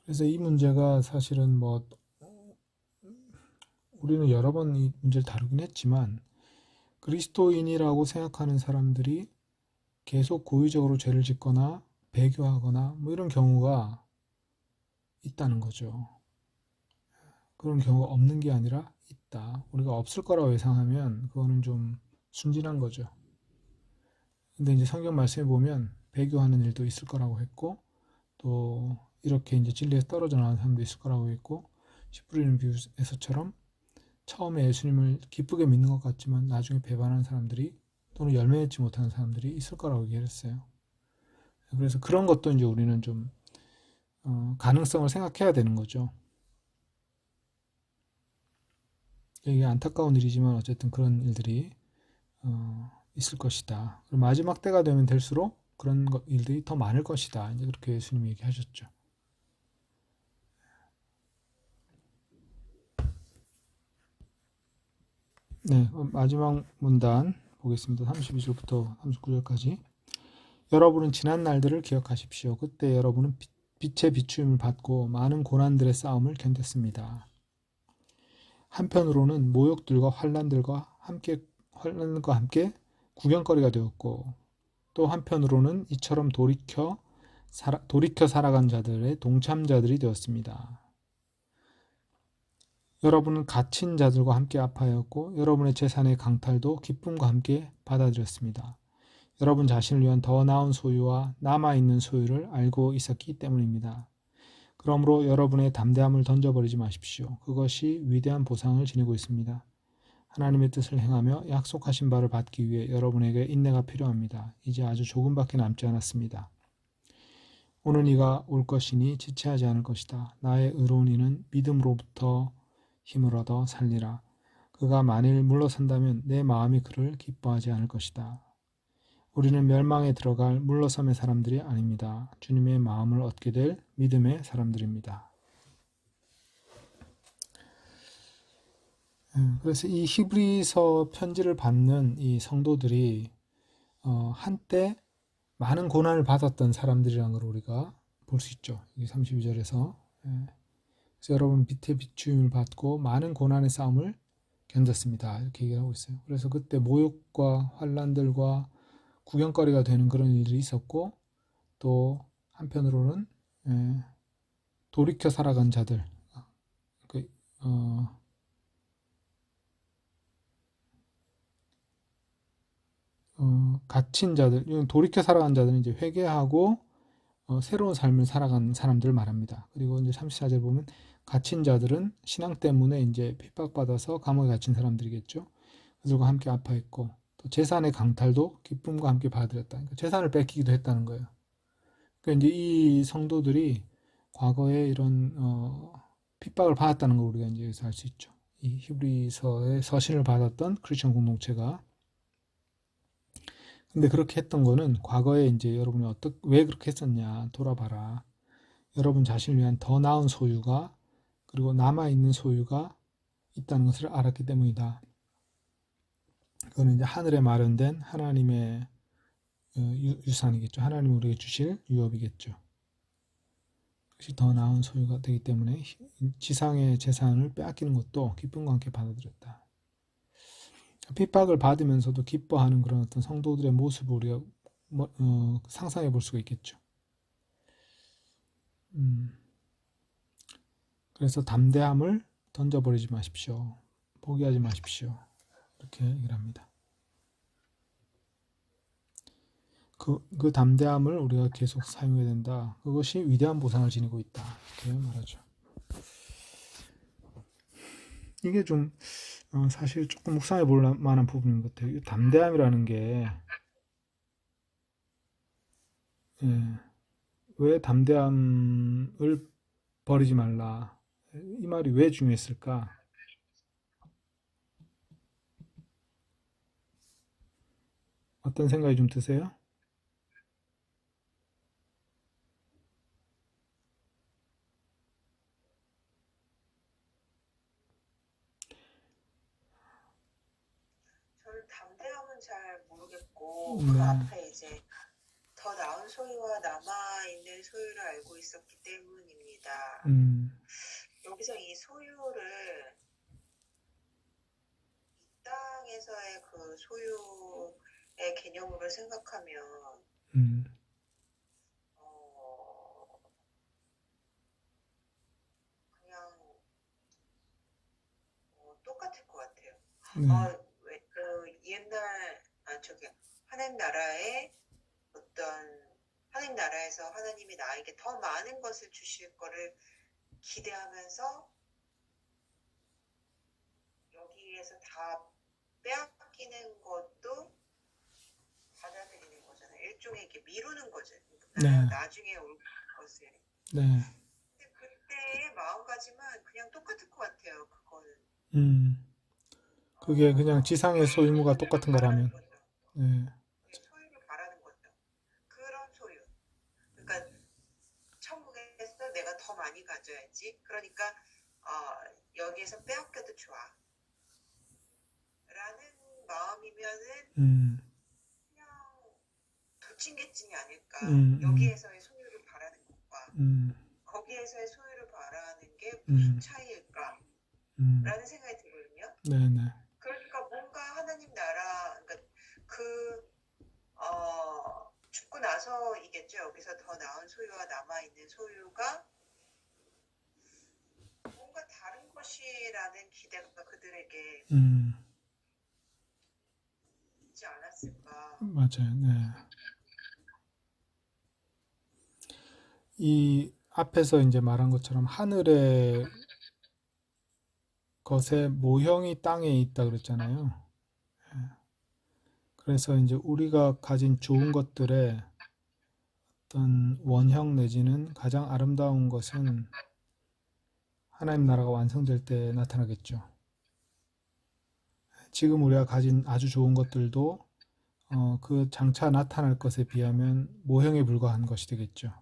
그래서 이 문제가 사실은 뭐 우리는 여러 번 이 문제를 다루긴 했지만 그리스도인이라고 생각하는 사람들이 계속 고의적으로 죄를 짓거나 배교하거나 뭐 이런 경우가 있다는 거죠. 그런 경우가 없는 게 아니라 있다. 우리가 없을 거라고 예상하면 그거는 좀 순진한 거죠. 근데 이제 성경 말씀에 보면 배교하는 일도 있을 거라고 했고 또 이렇게 이제 진리에서 떨어져 나온 사람도 있을 거라고 했고 씨 뿌리는 비유에서처럼 처음에 예수님을 기쁘게 믿는 것 같지만 나중에 배반하는 사람들이 또는 열매 맺지 못하는 사람들이 있을 거라고 얘기했어요. 그래서 그런 것도 이제 우리는 좀 가능성을 생각해야 되는 거죠. 이게 안타까운 일이지만 어쨌든 그런 일들이 있을 것이다. 그리고 마지막 때가 되면 될수록 그런 일들이 더 많을 것이다. 이제 그렇게 예수님이 얘기하셨죠. 네, 마지막 문단 보겠습니다. 32절부터 39절까지. 여러분은 지난 날들을 기억하십시오. 그때 여러분은 빛의 비추임을 받고 많은 고난들의 싸움을 견뎠습니다. 한편으로는 모욕들과 환난과 함께 구경거리가 되었고 또 한편으로는 이처럼 돌이켜 살아간 자들의 동참자들이 되었습니다. 여러분은 갇힌 자들과 함께 아파하였고 여러분의 재산의 강탈도 기쁨과 함께 받아들였습니다. 여러분 자신을 위한 더 나은 소유와 남아있는 소유를 알고 있었기 때문입니다. 그러므로 여러분의 담대함을 던져버리지 마십시오. 그것이 위대한 보상을 지니고 있습니다. 하나님의 뜻을 행하며 약속하신 바를 받기 위해 여러분에게 인내가 필요합니다. 이제 아주 조금밖에 남지 않았습니다. 오는 이가 올 것이니 지체하지 않을 것이다. 나의 의로운 이는 믿음으로부터 힘을 얻어 살리라. 그가 만일 물러선다면 내 마음이 그를 기뻐하지 않을 것이다. 우리는 멸망에 들어갈 물러섬의 사람들이 아닙니다. 주님의 마음을 얻게 될 믿음의 사람들입니다. 그래서 이 히브리서 편지를 받는 이 성도들이 한때 많은 고난을 받았던 사람들이라는 걸 우리가 볼 수 있죠. 32절에서. 그래서 여러분 빛의 비추임을 받고 많은 고난의 싸움을 견뎠습니다. 이렇게 얘기를 하고 있어요. 그래서 그때 모욕과 환난들과 구경거리가 되는 그런 일들이 있었고 또 한편으로는 돌이켜 살아간 자들, 그, 갇힌 자들, 돌이켜 살아간 자들은 이제 회개하고 새로운 삶을 살아간 사람들을 말합니다. 그리고 이제 34절 보면 갇힌 자들은 신앙 때문에 이제 핍박받아서 감옥에 갇힌 사람들이겠죠. 그들과 함께 아파했고 또 재산의 강탈도 기쁨과 함께 받아들였다. 그러니까 재산을 뺏기기도 했다는 거예요. 그러니까 이제 이 성도들이 과거에 이런 핍박을 받았다는 걸 우리가 이제 여기서 알 수 있죠. 이 히브리서의 서신을 받았던 크리스천 공동체가 근데 그렇게 했던 거는 과거에 이제 여러분이 왜 그렇게 했었냐 돌아봐라. 여러분 자신을 위한 더 나은 소유가 그리고 남아있는 소유가 있다는 것을 알았기 때문이다. 그거는 이제 하늘에 마련된 하나님의 유산이겠죠. 하나님 우리에게 주실 유업이겠죠. 그것이 더 나은 소유가 되기 때문에 지상의 재산을 빼앗기는 것도 기쁨과 함께 받아들였다. 핍박을 받으면서도 기뻐하는 그런 어떤 성도들의 모습을 우리가 상상해 볼 수가 있겠죠. 그래서 담대함을 던져버리지 마십시오. 포기하지 마십시오. 이렇게 얘기를 합니다. 그 담대함을 우리가 계속 사용해야 된다. 그것이 위대한 보상을 지니고 있다. 이렇게 말하죠. 이게 좀 사실 조금 묵상해 볼 만한 부분인 것 같아요. 담대함이라는 게 왜 담대함을 버리지 말라. 이 말이 왜 중요했을까? 어떤 생각이 좀 드세요? 저는 담대함은 잘 모르겠고 네. 그 앞에 이제 더 나은 소유와 남아 있는 소유를 알고 있었기 때문입니다. 있습니다. 음, 여기서 이 소유를 이 땅에서의 그 소유의 개념으로 생각하면 음, 어, 그냥 똑같을 것 같아요. 네, 옛날 저기 하나님 나라의 하나님 나라에서 하나님이 나에게 더 많은 것을 주실 거를 기대하면서 여기에서 다 빼앗기는 것도 받아들이는 거잖아요. 일종의 이렇게 미루는 거죠. 네, 나중에 올 것을. 네, 근데 그때의 마음가짐은 그냥 똑같을 것 같아요. 그거는. 음, 그게 그냥 지상의 소유무가 소유를 똑같은 바라는 거라면, 거죠. 네, 소유를 바라는 거죠. 그런 소유. 그러니까 천국에서 내가 더 많이 가져야지. 그러니까 여기에서 빼앗겨도 좋아. 라는 마음이면은 음, 그냥 도찐개찐이 아닐까. 음, 여기에서의 소유를 바라는 것과 음, 거기에서의 소유를 바라는 게 무슨 음, 차이일까? 음, 라는 생각이 들거든요. 네, 네, 그러니까 뭔가 하나님 나라, 그러니까 죽고 나서이겠죠. 여기서 더 나은 소유와 남아있는 소유가 뭔가 다른 것이라는 기대가 그들에게 음, 있지 않았을까. 맞아요, 네. 이 앞에서 이제 말한 것처럼 하늘의 것의 모형이 땅에 있다 그랬잖아요. 그래서 이제 우리가 가진 좋은 것들의 어떤 원형 내지는 가장 아름다운 것은 하나님 나라가 완성될 때 나타나겠죠. 지금 우리가 가진 아주 좋은 것들도 그 장차 나타날 것에 비하면 모형에 불과한 것이 되겠죠.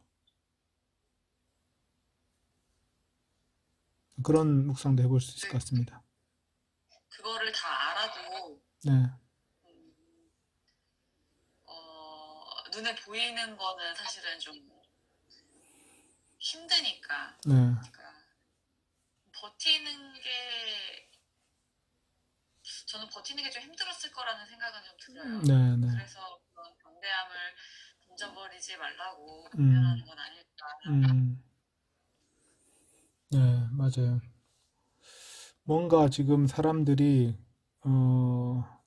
그런 묵상도 해볼 수 있을 것 같습니다. 그거를 다 알아도 네, 음, 눈에 보이는 거는 사실은 좀 힘드니까. 네, 그러니까 버티는 게 저는 버티는 게 좀 힘들었을 거라는 생각은 좀 들어요. 네, 네, 그래서 그런 경대함을 던져버리지 말라고 음, 권면하는 건 아닐까. 네, 맞아요. 뭔가 지금 사람들이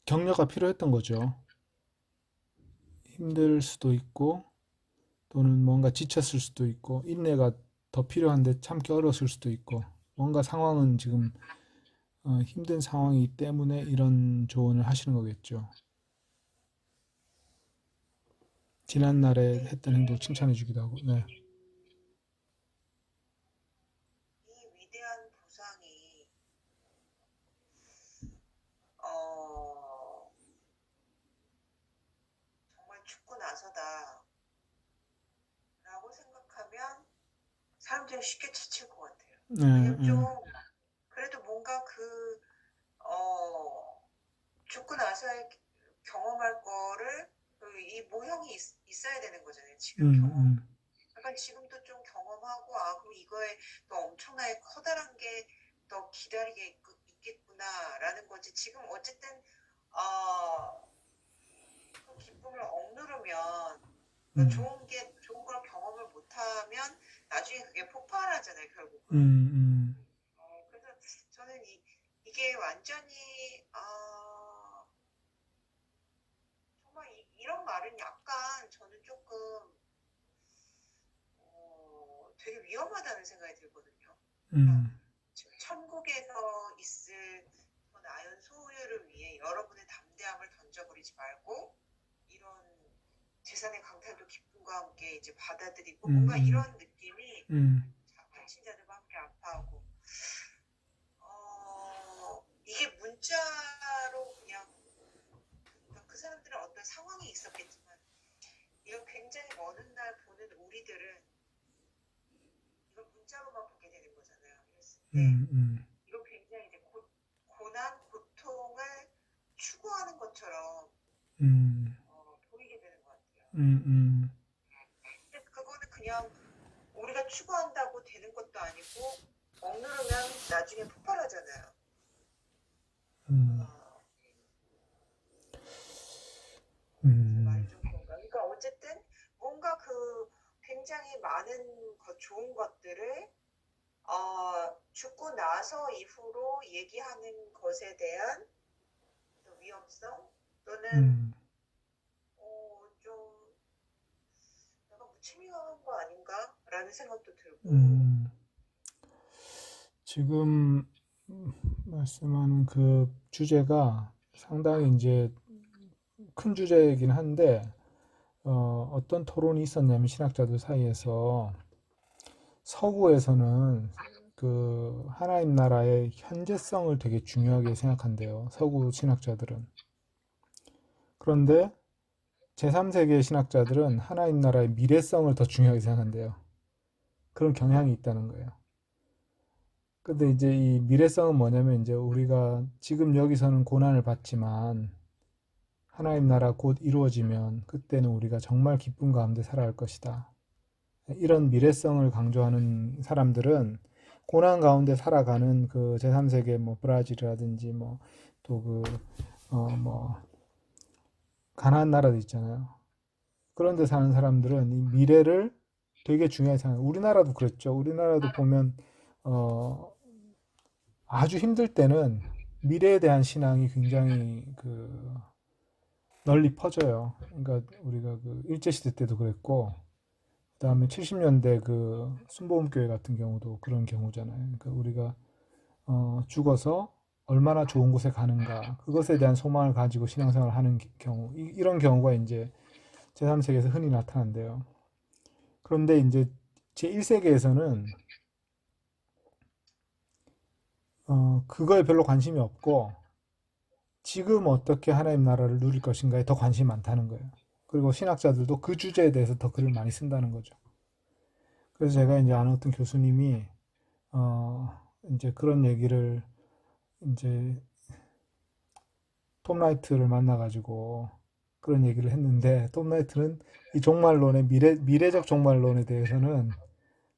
격려가 필요했던 거죠. 힘들 수도 있고 또는 뭔가 지쳤을 수도 있고 인내가 더 필요한데 참기 어려웠을 수도 있고 뭔가 상황은 지금 힘든 상황이기 때문에 이런 조언을 하시는 거겠죠. 지난날에 근데 했던 행동 칭찬해 주기도 하고. 네. 이 위대한 보상이 어, 정말 죽고 나서다라고 생각하면 사람들이 쉽게 지칠 것 같아요. 네, 왜냐면 네, 좀 그래도 뭔가 죽고 나서 경험할 거를 이 모형이 있어야 되는 거잖아요. 지금 음, 약간 지금도 좀 경험하고 그럼 이거에 또 엄청나게 커다란 게 더 기다리게 있겠구나라는 거지. 지금 어쨌든 그 기쁨을 억누르면 음, 좋은 걸 경험을 못하면 나중에 그게 폭발하잖아요, 결국은. 음, 그래서 저는 이게 완전히 정말 이런 말은 약간 저는 조금 되게 위험하다는 생각이 들거든요. 그러니까 음, 지금 천국에서 있을 더 나은 소유를 위해 여러분의 담대함을 던져버리지 말고 이런 재산의 강탈도 기쁨과 함께 이제 받아들이고 뭔가 이런 느낌이 발신자들과 함께 아파하고 이게 문자로 그냥 그러니까 그 사람들은 어떤 상황이 있었겠지만 이건 굉장히 먼 날 보는 우리들은 이걸 문자로만 보게 되는 거잖아요. 그랬을 때 이거 굉장히 이제 고난, 고통을 추구하는 것처럼 보이게 되는 것 같아요. 근데 그거는 그냥 우리가 추구한다고 되는 것도 아니고 억누르면 나중에 폭발하잖아요. 음, 말이 음, 좀 그런가. 그러니까 어쨌든 뭔가 그 굉장히 많은 좋은 것들을 죽고 나서 이후로 얘기하는 것에 대한 위험성 또는 음, 좀 내가 무책임한 거 아닌가라는 생각도 들고. 음. 지금 말씀하는 그 주제가 상당히 이제 큰 주제이긴 한데, 어떤 토론이 있었냐면 신학자들 사이에서 서구에서는 그 하나님 나라의 현재성을 되게 중요하게 생각한대요. 서구 신학자들은. 그런데 제3세계 신학자들은 하나님 나라의 미래성을 더 중요하게 생각한대요. 그런 경향이 있다는 거예요. 근데 이제 이 미래성은 뭐냐면 이제 우리가 지금 여기서는 고난을 받지만 하나님 나라 곧 이루어지면 그때는 우리가 정말 기쁨 가운데 살아갈 것이다. 이런 미래성을 강조하는 사람들은 고난 가운데 살아가는 그 제3세계 뭐 브라질이라든지 뭐 또 그 뭐 가나안 나라도 있잖아요. 그런 데 사는 사람들은 이 미래를 되게 중요하게 생각해요. 우리나라도 그랬죠. 우리나라도 보면 어 아주 힘들 때는 미래에 대한 신앙이 굉장히 그 널리 퍼져요. 그러니까 우리가 그 일제시대 때도 그랬고, 그다음에 70년대 그 순복음교회 같은 경우도 그런 경우잖아요. 그러니까 우리가 죽어서 얼마나 좋은 곳에 가는가, 그것에 대한 소망을 가지고 신앙생활을 하는 경우, 이런 경우가 이제 제3세계에서 흔히 나타난대요. 그런데 이제 제1세계에서는 그거에 별로 관심이 없고 지금 어떻게 하나님 나라를 누릴 것인가에 더 관심이 많다는 거예요. 그리고 신학자들도 그 주제에 대해서 더 글을 많이 쓴다는 거죠. 그래서 제가 이제 아는 어떤 교수님이 이제 그런 얘기를 이제 톰 라이트를 만나가지고 그런 얘기를 했는데 톰 라이트는 이 종말론의 미래적 종말론에 대해서는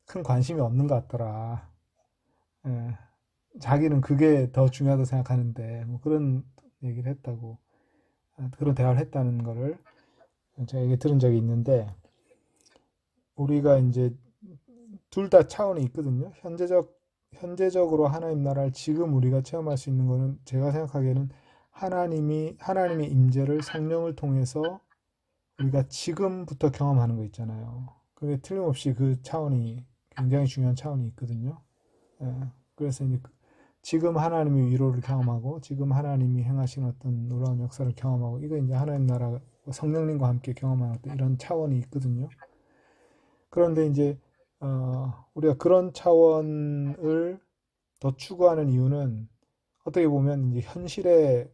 큰 관심이 없는 것 같더라. 예, 자기는 그게 더 중요하다고 생각하는데 뭐 그런 얘기를 했다고 그런 대화를 했다는 거를 제가 얘기 들은 적이 있는데 우리가 이제 둘 다 차원이 있거든요. 현재적으로 하나님 나라를 지금 우리가 체험할 수 있는 거는 제가 생각하기에는 하나님의 임재를 성령을 통해서 우리가 지금부터 경험하는 거 있잖아요. 그게 틀림없이 그 차원이 굉장히 중요한 차원이 있거든요. 예, 그래서 이제 지금 하나님의 위로를 경험하고 지금 하나님이 행하신 어떤 놀라운 역사를 경험하고 이거 이제 하나님 나라 성령님과 함께 경험하는 어떤 이런 차원이 있거든요. 그런데 이제 우리가 그런 차원을 더 추구하는 이유는 어떻게 보면 이제 현실의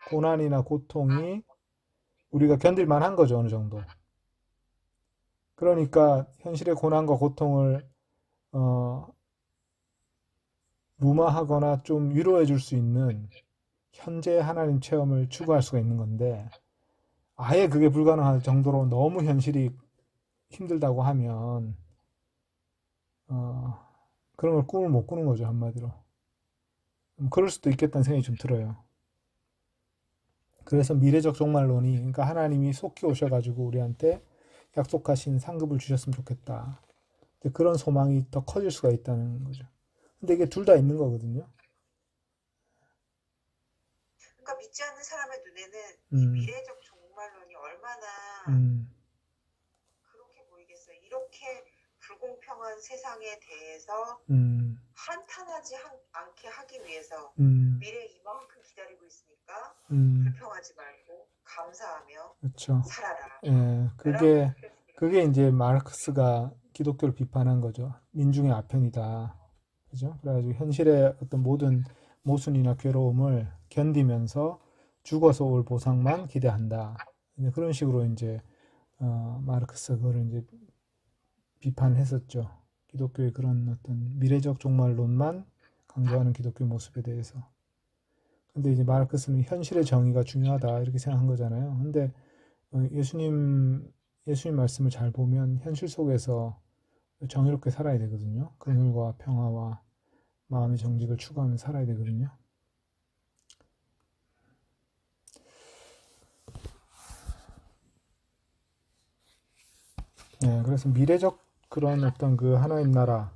고난이나 고통이 우리가 견딜 만한 거죠, 어느 정도. 그러니까 현실의 고난과 고통을 어, 무마하거나 좀 위로해 줄 수 있는 현재 하나님 체험을 추구할 수가 있는 건데 아예 그게 불가능할 정도로 너무 현실이 힘들다고 하면 어, 그런 걸 꿈을 못 꾸는 거죠, 한마디로. 그럴 수도 있겠다는 생각이 좀 들어요. 그래서 미래적 종말론이, 그러니까 하나님이 속히 오셔가지고 우리한테 약속하신 상급을 주셨으면 좋겠다. 그런 소망이 더 커질 수가 있다는 거죠. 근데 이게 둘 다 있는 거거든요. 그러니까 믿지 않는 사람의 눈에는 이 음, 미래적 종말론이 얼마나 음, 그렇게 보이겠어요. 이렇게 불공평한 세상에 대해서 음, 한탄하지 않게 하기 위해서 음, 미래 이만큼 기다리고 있으니까 음, 불평하지 말고 감사하며 그렇죠. 살아라. 예, 라고 그게 이제 마르크스가 기독교를 비판한 거죠. 민중의 아편이다. 그죠? 그래가지고 현실의 어떤 모든 모순이나 괴로움을 견디면서 죽어서 올 보상만 기대한다. 이제 그런 식으로 이제 마르크스가 그걸 이제 비판했었죠. 기독교의 그런 어떤 미래적 종말론만 강조하는 기독교 모습에 대해서. 근데 이제 마르크스는 현실의 정의가 중요하다 이렇게 생각한 거잖아요. 근데 예수님 말씀을 잘 보면 현실 속에서 정의롭게 살아야 되거든요. 긍휼과 평화와 마음의 정직을 추구하며 살아야 되거든요. 네, 그래서 미래적 그런 어떤 그 하나님 나라라고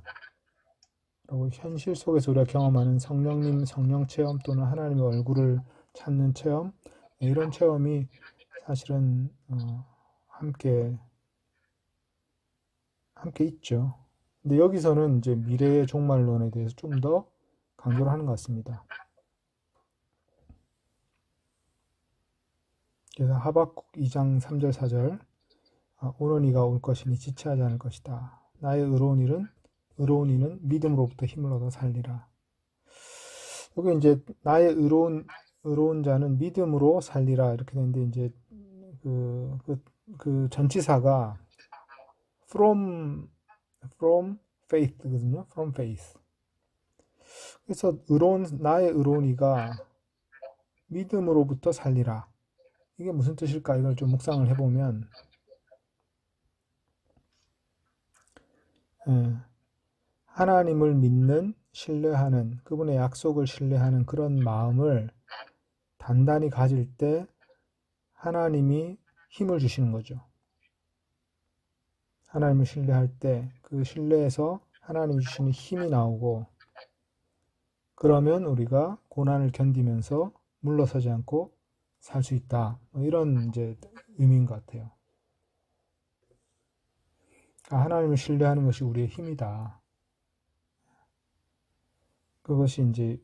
현실 속에서 우리가 경험하는 성령님 성령 체험 또는 하나님의 얼굴을 찾는 체험, 이런 체험이 사실은 함께 있죠. 근데 여기서는 이제 미래의 종말론에 대해서 좀 더 강조를 하는 것 같습니다. 그래서 하박국 2장 3절 4절, 오는 이가 올 것이니 지체하지 않을 것이다. 나의 의로운 이는 믿음으로부터 힘을 얻어 살리라. 여기 이제 나의 의로운 자는 믿음으로 살리라 이렇게 되는데, 이제 그 전치사가 from faith거든요. from faith. 그래서 나의 의로운 이가 믿음으로부터 살리라. 이게 무슨 뜻일까? 이걸 좀 묵상을 해보면, 예, 하나님을 믿는, 신뢰하는, 그분의 약속을 신뢰하는 그런 마음을 단단히 가질 때 하나님이 힘을 주시는 거죠. 하나님을 신뢰할 때 그 신뢰에서 하나님이 주시는 힘이 나오고, 그러면 우리가 고난을 견디면서 물러서지 않고 살 수 있다. 이런 이제 의미인 것 같아요. 하나님을 신뢰하는 것이 우리의 힘이다. 그것이 이제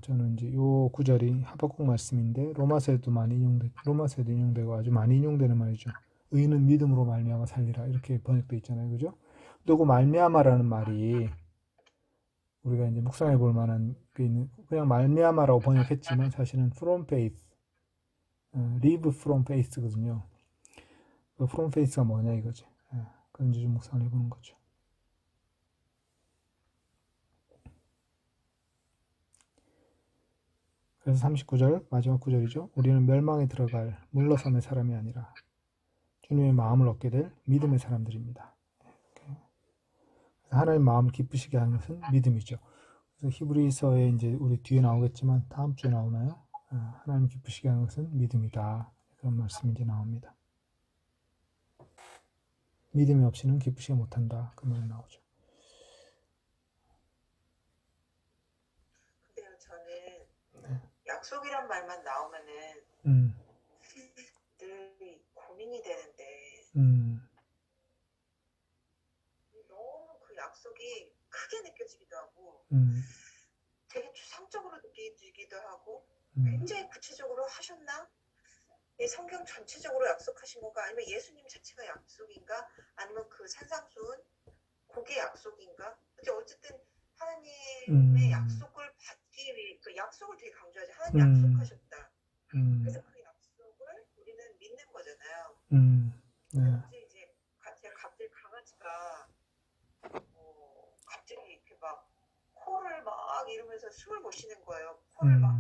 저는 이제 요 구절이 하박국 말씀인데 로마서에도 인용되고 아주 많이 인용되는 말이죠. 의인은 믿음으로 말미암아 살리라 이렇게 번역돼 있잖아요, 그죠? 또 그 말미암아라는 말이 우리가 이제 묵상해 볼 만한 그냥 말미암아라고 번역했지만 사실은 from faith, live from faith거든요. 그 from faith가 뭐냐 이거지. 그런지 좀 묵상을 해보는 거죠. 그래서 39절 마지막 구절이죠. 우리는 멸망에 들어갈 물러섬의 사람이 아니라 주님의 마음을 얻게 될 믿음의 사람들입니다. 하나님 마음을 기쁘시게 하는 것은 믿음이죠. 그래서 히브리서에 이제 우리 뒤에 나오겠지만 다음 주에 나오나요? 하나님 기쁘시게 하는 것은 믿음이다. 그런 말씀이 이제 나옵니다. 믿음이 없이는 기쁘시게 못한다. 그 말이 나오죠. 근데요, 저는 약속이란 말만 나오면은 늘 고민이 되는데 너무 그 약속이 크게 느껴지기도 하고 되게 추상적으로 느껴지기도 하고 굉장히 구체적으로 하셨나? 이 성경 전체적으로 약속하신 건가? 아니면 예수님 자체가 약속인가? 아니면 그 산상수훈 그게 약속인가? 근데 어쨌든 하나님의 약속을 받기 위해 그 약속을 되게 강조하지. 하나님 약속하셨다. 그래서 그 약속을 우리는 믿는 거잖아요. 네. 이제 갑자기 강아지가 갑자기 이렇게 막 코를 막 이러면서 숨을 못 쉬는 거예요. 코를 막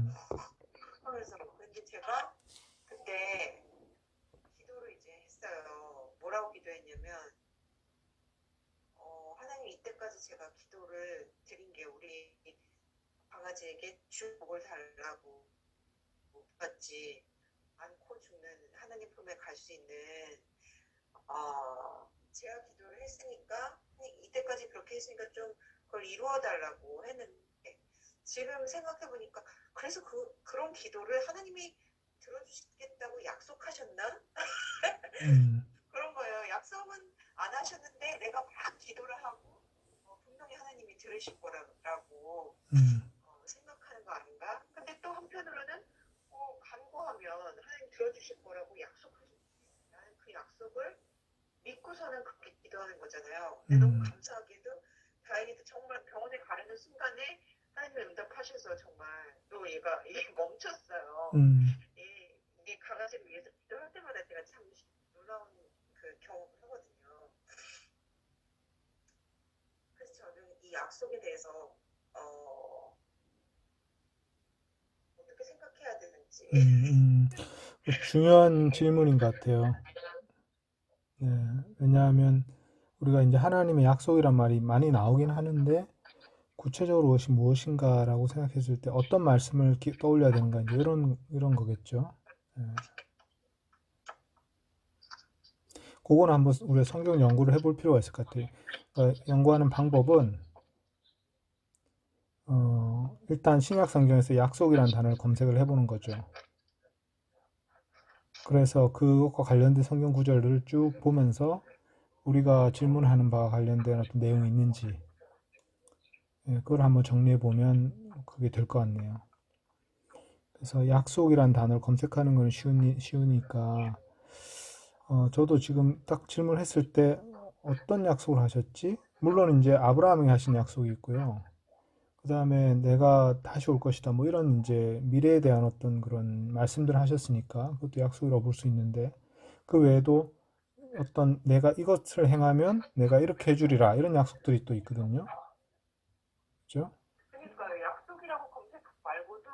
하면서. 근데 제가 그때 기도를 이제 했어요. 뭐라고 기도했냐면 하나님 이때까지 제가 기도를 드린 게 우리 강아지에게 주복을 달라고 받지 않고 죽는 하나님 품에 갈 수 있는 제가 기도를 했으니까 이때까지 그렇게 했으니까 좀 그걸 이루어 달라고 했는데 지금 생각해 보니까 그래서 그런 기도를 하나님이 들어주시겠다고 약속하셨나? 그런 거예요. 약속은 안 하셨는데 내가 막 기도를 하고 분명히 하나님이 들으실 거라고 생각하는 거 아닌가? 근데 또 한편으로는 간구하면 하나님 들어주실 거라고 약속하셨는데 나는 그 약속을 믿고서는 그렇게 기도하는 거잖아요. 근데 너무 감사하게도 다행히도 정말 병원에 가려는 순간에 하나님이 응답하셔서 정말 또 얘가 멈췄어요. 이 강아지를 위해서 기도할 때마다 제가 참 놀라운 그 경험을 하거든요. 그래서 저는 이 약속에 대해서 어떻게 생각해야 되는지. 중요한 질문인 것 같아요. 네, 왜냐하면 우리가 이제 하나님의 약속이란 말이 많이 나오긴 하는데 구체적으로 그것이 무엇인가라고 생각했을 때 어떤 말씀을 떠올려야 되는가 이제 이런 거겠죠. 예. 그거는 한번 우리가 성경 연구를 해볼 필요가 있을 것 같아요. 그러니까 연구하는 방법은 일단 신약 성경에서 약속이라는 단어를 검색을 해보는 거죠. 그래서 그것과 관련된 성경 구절들을 쭉 보면서 우리가 질문하는 바와 관련된 어떤 내용이 있는지 예, 그걸 한번 정리해 보면 그게 될 것 같네요. 그래서 약속이란 단어를 검색하는 건 쉬우니까 저도 지금 딱 질문했을 때 어떤 약속을 하셨지? 물론 이제 아브라함이 하신 약속이 있고요. 그 다음에 내가 다시 올 것이다. 뭐 이런 이제 미래에 대한 어떤 그런 말씀들을 하셨으니까 그것도 약속이라고 볼 수 있는데 그 외에도 어떤 내가 이것을 행하면 내가 이렇게 해주리라 이런 약속들이 또 있거든요. 그죠? 그러니까요. 약속이라고 검색 말고도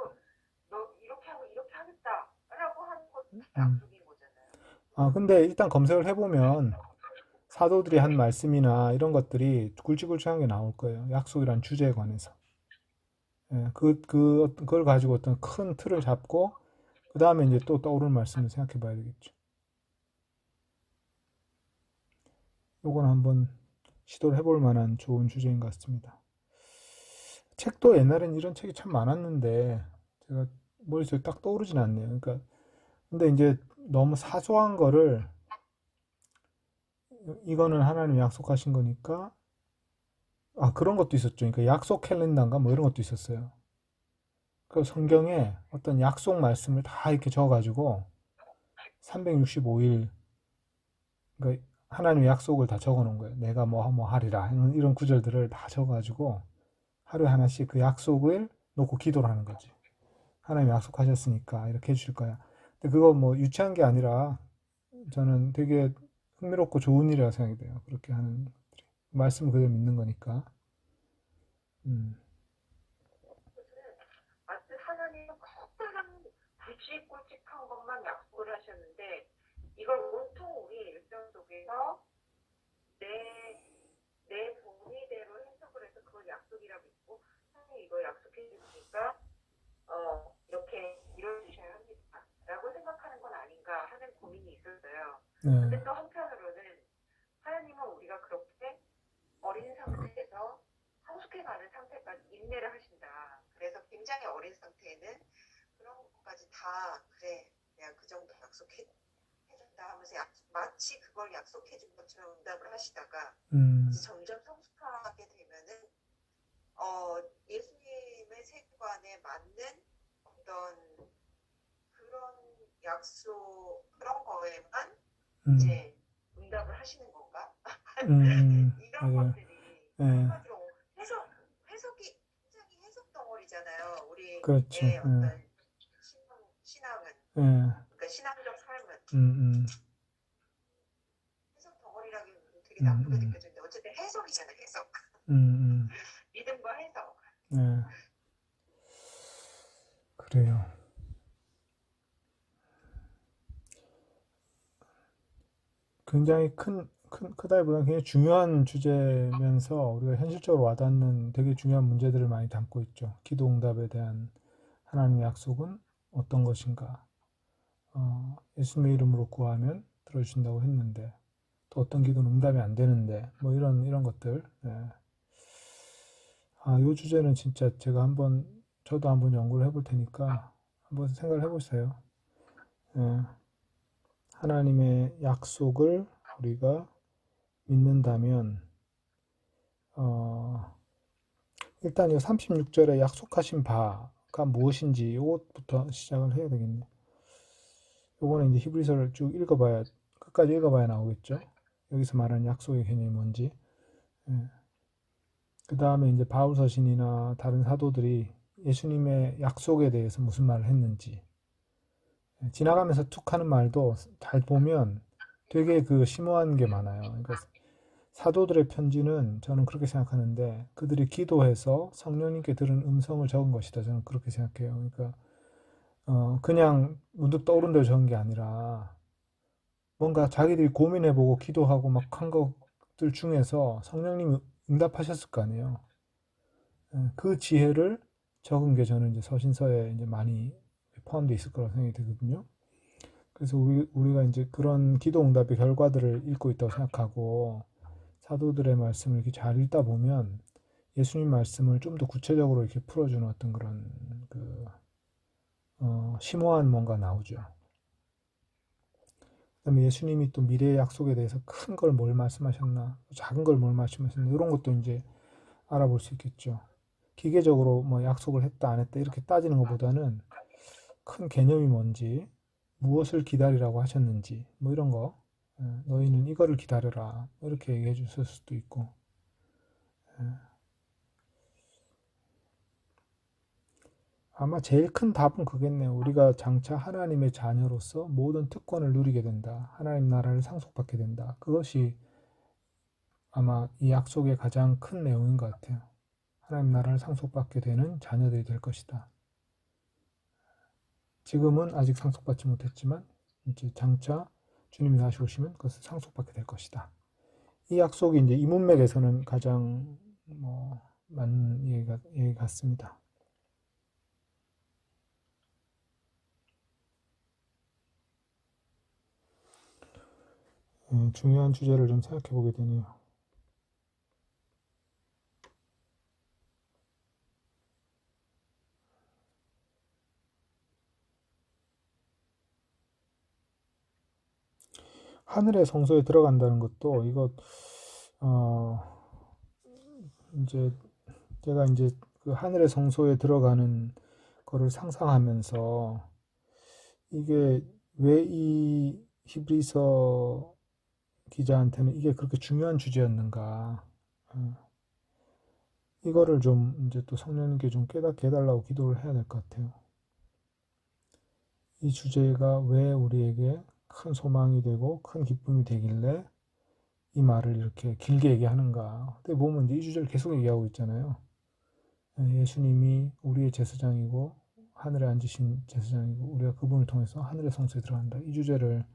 너 이렇게 하고 이렇게 하겠다라고 하는 것도 음. 약속인 거잖아요. 근데 일단 검색을 해보면 사도들이 한 말씀이나 이런 것들이 굵직굵직한 게 나올 거예요. 약속이란 주제에 관해서. 예, 그걸 가지고 어떤 큰 틀을 잡고, 그 다음에 이제 또 떠오르는 말씀을 생각해 봐야 되겠죠. 요건 한번 시도를 해볼 만한 좋은 주제인 것 같습니다. 책도 옛날엔 이런 책이 참 많았는데, 제가 머릿속에 딱 떠오르진 않네요. 그러니까, 근데 이제 너무 사소한 거를, 이거는 하나님이 약속하신 거니까, 그런 것도 있었죠. 그러니까 약속 캘린더인가 뭐 이런 것도 있었어요. 그 성경에 어떤 약속 말씀을 다 이렇게 적어가지고 365일 그러니까 하나님의 약속을 다 적어놓은 거예요. 내가 뭐 하리라 이런 구절들을 다 적어가지고 하루에 하나씩 그 약속을 놓고 기도를 하는 거지. 하나님 약속하셨으니까 이렇게 해주실 거야. 근데 그거 뭐 유치한 게 아니라 저는 되게 흥미롭고 좋은 일이라고 생각이 돼요. 그렇게 하는 것들이. 말씀 그대로 믿는 거니까. 음, 마치 하나님은 커다란 굵직굵직한 것만 약속을 하셨는데 이걸 온통 우리 일상 속에서 내 본의대로 해석을 해서 그걸 약속이라고 믿고 하나님 이걸 약속해 주시니까 이렇게 이루어주셔야 합니다 라고 생각하는 건 아닌가 하는 고민이 있었어요. 근데 네, 또 한편으로는 하나님은 우리가 그렇게 어린 상태에서 성숙해가는 상태까지 인내를 하신다. 그래서 굉장히 어린 상태에는 그런 것까지 다 그래 내가 그 정도 약속해준다 하면서 마치 그걸 약속해준 것처럼 응답을 하시다가 이제 점점 성숙하게 되면은 예수님의 세계관에 맞는 어떤 그런 약속 그런 거에만 이제 응답을 하시는 건가? 이런 맞아요. 것들이 예, 한마디로 해석이 굉장히 해석 덩어리잖아요. 그렇죠. 우리의 어떤 신앙은 예, 그러니까 신앙적 삶은 음, 해석 덩어리라기는 되게 음, 나쁘게 음, 느껴지는데 어쨌든 해석이잖아요. 해석. 음, 믿음과 해석. 예, 그래요. 굉장히 크다기보다는 굉장히 중요한 주제면서 우리가 현실적으로 와닿는 되게 중요한 문제들을 많이 담고 있죠. 기도 응답에 대한 하나님의 약속은 어떤 것인가? 예수님의 이름으로 구하면 들어주신다고 했는데, 또 어떤 기도는 응답이 안 되는데, 뭐 이런 것들. 예. 이 주제는 진짜 저도 한번 연구를 해볼 테니까 한번 생각을 해보세요. 예. 하나님의 약속을 우리가 믿는다면, 어, 일단 이 36절에 약속하신 바가 무엇인지 이것부터 시작을 해야 되겠네. 요거는 이제 히브리서를 쭉 끝까지 읽어봐야 나오겠죠. 여기서 말하는 약속의 개념이 뭔지. 그 다음에 이제 바울 서신이나 다른 사도들이 예수님의 약속에 대해서 무슨 말을 했는지. 지나가면서 툭 하는 말도 잘 보면 되게 심오한 게 많아요. 그러니까 사도들의 편지는 저는 그렇게 생각하는데 그들이 기도해서 성령님께 들은 음성을 적은 것이다. 저는 그렇게 생각해요. 그러니까 그냥 문득 떠오른 대로 적은 게 아니라 뭔가 자기들이 고민해보고 기도하고 막 한 거 것들 중에서 성령님이 응답하셨을 거 아니에요. 그 지혜를 적은 게 저는 이제 서신서에 이제 많이 포함되어 있을 거라고 생각이 되거든요. 그래서 우리가 이제 그런 기도 응답의 결과들을 읽고 있다고 생각하고 사도들의 말씀을 이렇게 잘 읽다 보면 예수님 말씀을 좀 더 구체적으로 이렇게 풀어주는 어떤 그런 심오한 뭔가 나오죠. 그다음에 예수님이 또 미래의 약속에 대해서 큰 걸 뭘 말씀하셨나, 작은 걸 뭘 말씀하셨나 이런 것도 이제 알아볼 수 있겠죠. 기계적으로 뭐 약속을 했다 안 했다 이렇게 따지는 것보다는 큰 개념이 뭔지, 무엇을 기다리라고 하셨는지 뭐 이런 거, 너희는 이거를 기다려라 이렇게 얘기해 주실 수도 있고. 아마 제일 큰 답은 그겠네요. 우리가 장차 하나님의 자녀로서 모든 특권을 누리게 된다. 하나님 나라를 상속받게 된다. 그것이 아마 이 약속의 가장 큰 내용인 것 같아요. 하나님 나라를 상속받게 되는 자녀들이 될 것이다. 지금은 아직 상속받지 못했지만 이제 장차 주님이 다시 오시면 그것을 상속받게 될 것이다. 이 약속이 이제 이 문맥에서는 가장 맞는 얘기 같습니다. 중요한 주제를 좀 생각해 보게 되네요. 하늘의 성소에 들어간다는 것도 이거 이제 제가 이제 그 하늘의 성소에 들어가는 거를 상상하면서 이게 왜 이 히브리서 기자한테는 이게 그렇게 중요한 주제였는가? 이거를 좀 이제 또 성령님께 좀 깨닫게 해달라고 기도를 해야 될 것 같아요. 이 주제가 왜 우리에게 큰 소망이 되고 큰 기쁨이 되길래 이 말을 이렇게 길게 얘기하는가. 근데 보면 이제 이 주제를 계속 얘기하고 있잖아요. 예수님이 우리의 제사장이고 하늘에 앉으신 제사장이고 우리가 그분을 통해서 하늘의 성소에 들어간다. 이 주제를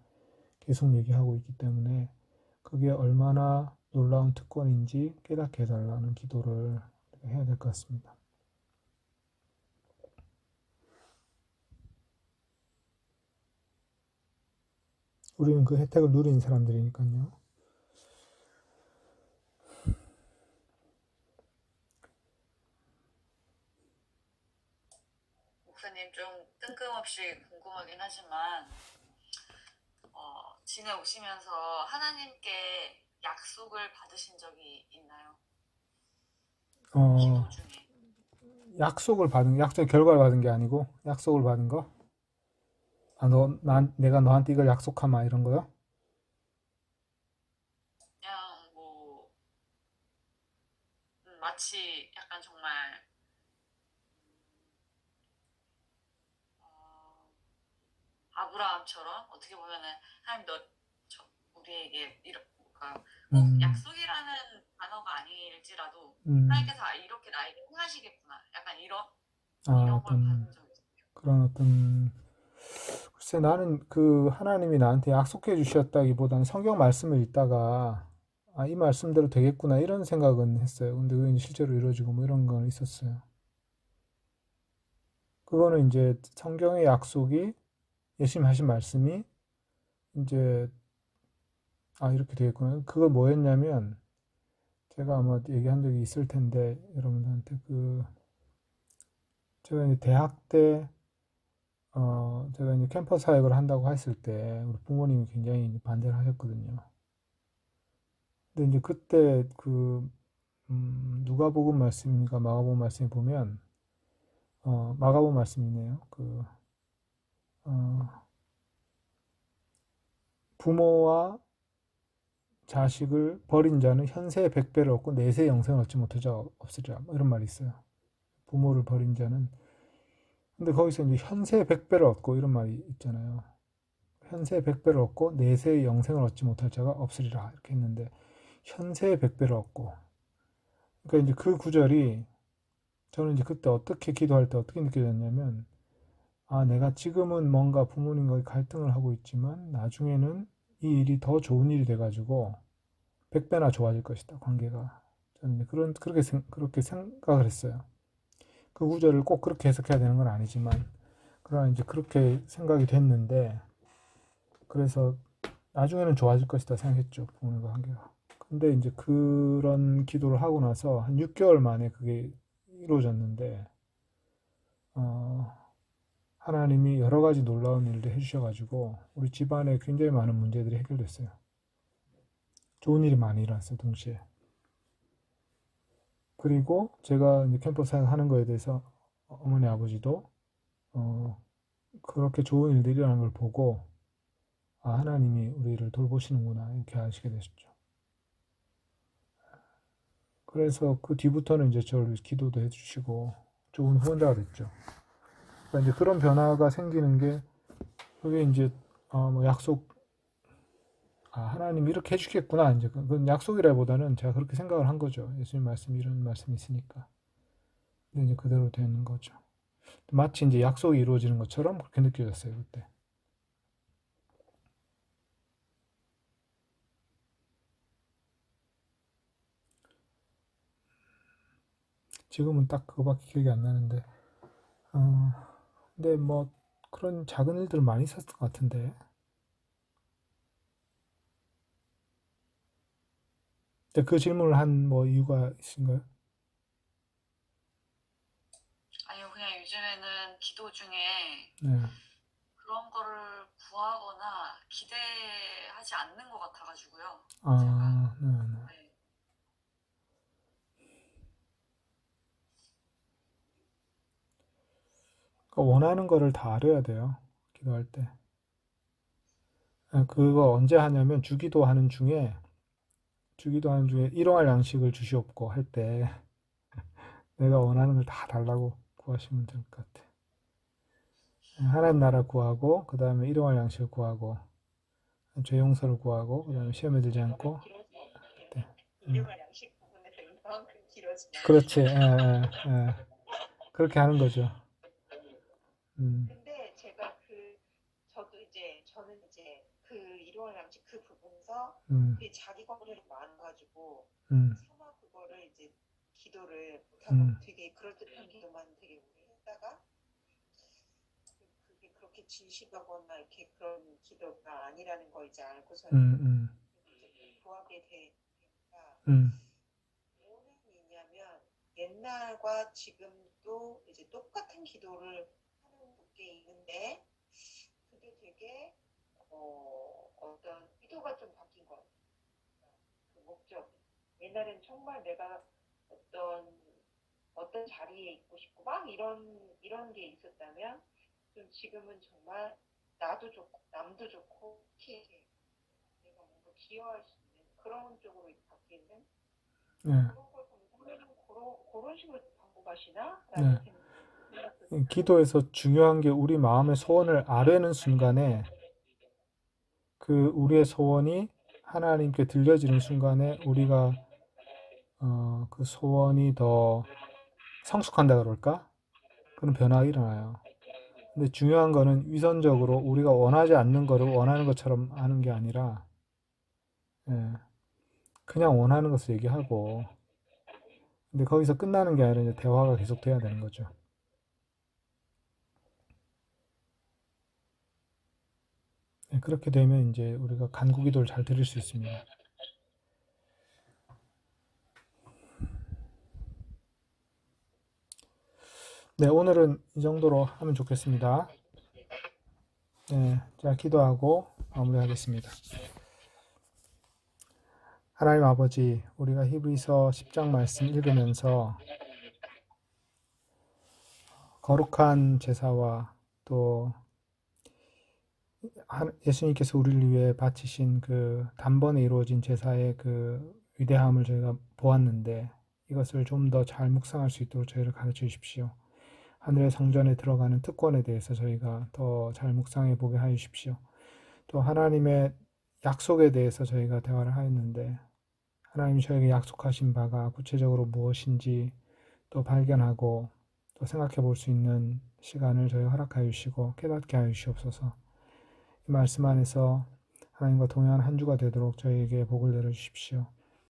계속 얘기하고 있기 때문에 그게 얼마나 놀라운 특권인지 깨닫게 해달라는 기도를 해야 될 것 같습니다. 우리는 그 혜택을 누리는 사람들이니까요. 목사님 좀 뜬금없이 궁금하긴 하지만 지내오시면서 하나님께 약속을 받으신 적이 있나요? 기도 중에. 약속 결과를 받은 게 아니고 약속을 받은 거? 내가 너한테 이걸 약속하마 이런 거요? 그냥 마치 약간 정말 아브라함처럼 어떻게 보면은 하나님 우리에게 그러니까 꼭 약속이라는 단어가 아닐지라도 하나님께서 이렇게 나에게 행하시겠구나 약간 이런 걸 받은 적이 있어요. 그런 글쎄 나는 그 하나님이 나한테 약속해 주셨다기보다는 성경 말씀을 읽다가 이 말씀대로 되겠구나 이런 생각은 했어요. 근데 그게 실제로 이루어지고 뭐 이런 건 있었어요. 그거는 이제 성경의 약속이 예수님 하신 말씀이 이제 이렇게 되겠구나. 그거 뭐였냐면 제가 아마 얘기한 적이 있을 텐데 여러분들한테 제가 이제 대학 때 제가 이제 캠퍼스 사역을 한다고 했을 때 우리 부모님이 굉장히 반대를 하셨거든요. 근데 이제 그때 누가복음 말씀인가 마가복음 말씀에 보면 마가복음 말씀이네요. 부모와 자식을 버린 자는 현세의 100배를 얻고 내세의 영생을 얻지 못하자 없으리라 뭐 이런 말이 있어요. 부모를 버린 자는 근데 거기서 이제 현세의 100배를 얻고 이런 말이 있잖아요. 현세의 100배를 얻고 내세의 영생을 얻지 못할 자가 없으리라 이렇게 했는데 현세의 100배를 얻고 그러니까 이제 그 구절이 저는 이제 그때 어떻게 기도할 때 어떻게 느껴졌냐면 내가 지금은 뭔가 부모님과 갈등을 하고 있지만 나중에는 이 일이 더 좋은 일이 돼가지고 100배나 좋아질 것이다, 관계가. 저는 그렇게 생각을 했어요. 그 구절을 꼭 그렇게 해석해야 되는 건 아니지만, 그러나 이제 그렇게 생각이 됐는데, 그래서 나중에는 좋아질 것이다 생각했죠, 부모님과 관계가. 근데 이제 그런 기도를 하고 나서 한 6개월 만에 그게 이루어졌는데, 하나님이 여러 가지 놀라운 일들 해주셔가지고, 우리 집안에 굉장히 많은 문제들이 해결됐어요. 좋은 일이 많이 일어났어요, 동시에. 그리고 제가 이제 캠퍼스 하는 거에 대해서 어머니 아버지도 그렇게 좋은 일들이 일어나는 걸 보고, 아, 하나님이 우리를 돌보시는구나 이렇게 아시게 되셨죠. 그래서 그 뒤부터는 이제 저를 기도도 해주시고 좋은 후원자가 됐죠. 그러니까 이제 그런 변화가 생기는 게, 그게 이제 뭐 약속, 하나님 이렇게 해주겠구나, 이제 그건 약속이라기보다는 제가 그렇게 생각을 한 거죠. 예수님 말씀, 이런 말씀이 있으니까. 근데 이제 그대로 되는 거죠. 마치 이제 약속이 이루어지는 것처럼 그렇게 느껴졌어요, 그때. 지금은 딱 그거밖에 기억이 안 나는데, 어, 근데 뭐 그런 작은 일들 많이 있었던 것 같은데. 근데 그 질문을 한 뭐 이유가 있으신가요? 아니요, 그냥 요즘에는 기도 중에 네. 그런 거를 구하거나 기대하지 않는 것 같아가지고요. 아, 네, 네. 네. 그러니까 원하는 거를 다 알아야 돼요, 기도할 때. 그거 언제 하냐면 주기도 하는 중에 일용할 양식을 주시옵고 할 때 내가 원하는 걸 다 달라고 구하시면 될 것 같아. 하나님 나라 구하고, 그 다음에 일용할 양식을 구하고, 죄 용서를 구하고, 그 다음에 시험에 들지 않고. 네. 일용할 양식 부분에서 이만큼 길어지나. 그렇지. 그렇게 하는 거죠. 근데 제가 저는 이제 그 일용할 양식 그 부분에서 그게 자기 관리를 많아가지고 차마 그거를 이제 기도를 못하고 되게 그럴듯한 기도만 되게 오래 했다가 그게 그렇게 진실하거나 이렇게 그런 기도가 아니라는 거 이제 알고서는 이제 구하게 되니까 뭐는 있냐면 옛날과 지금도 이제 똑같은 기도를 하는 게 있는데 그게 되게 어떤 의도가 좀 바뀐 것 같아요. 그 목적. 옛날엔 정말 내가 어떤 자리에 있고 싶고 막 이런 게 있었다면 좀 지금은 정말 나도 좋고 남도 좋고 이렇게 내가 뭔가 기여할 수 있는 그런 쪽으로 바뀌는 그런 걸 보면 그런 식으로 바꿔 가시나? 라는 생각도 기도에서 중요한 게 우리 마음의 소원을 아뢰는 순간에 그 우리의 소원이 하나님께 들려지는 순간에 우리가 그 소원이 더 성숙한다 그럴까? 그런 변화가 일어나요. 근데 중요한 거는 위선적으로 우리가 원하지 않는 거를 원하는 것처럼 하는 게 아니라, 그냥 원하는 것을 얘기하고, 근데 거기서 끝나는 게 아니라 이제 대화가 계속 돼야 되는 거죠. 그렇게 되면 이제 우리가 간구기도를 잘 드릴 수 있습니다. 네, 오늘은 이 정도로 하면 좋겠습니다. 네, 자, 기도하고 마무리하겠습니다. 하나님 아버지, 우리가 히브리서 10장 말씀 읽으면서 거룩한 제사와 또 예수님께서 우리를 위해 바치신 그 단번에 이루어진 제사의 그 위대함을 저희가 보았는데, 이것을 좀 더 잘 묵상할 수 있도록 저희를 가르쳐 주십시오. 하늘의 성전에 들어가는 특권에 대해서 저희가 더 잘 묵상해 보게 하여 주십시오. 또 하나님의 약속에 대해서 저희가 대화를 하였는데, 하나님이 저에게 약속하신 바가 구체적으로 무엇인지 또 발견하고 또 생각해 볼 수 있는 시간을 저희 허락하여 주시고 깨닫게 하여 주시옵소서. 이 말씀 안에서 하나님과 동행한 한 주가 되도록 저희에게 복을 내려 주십시오.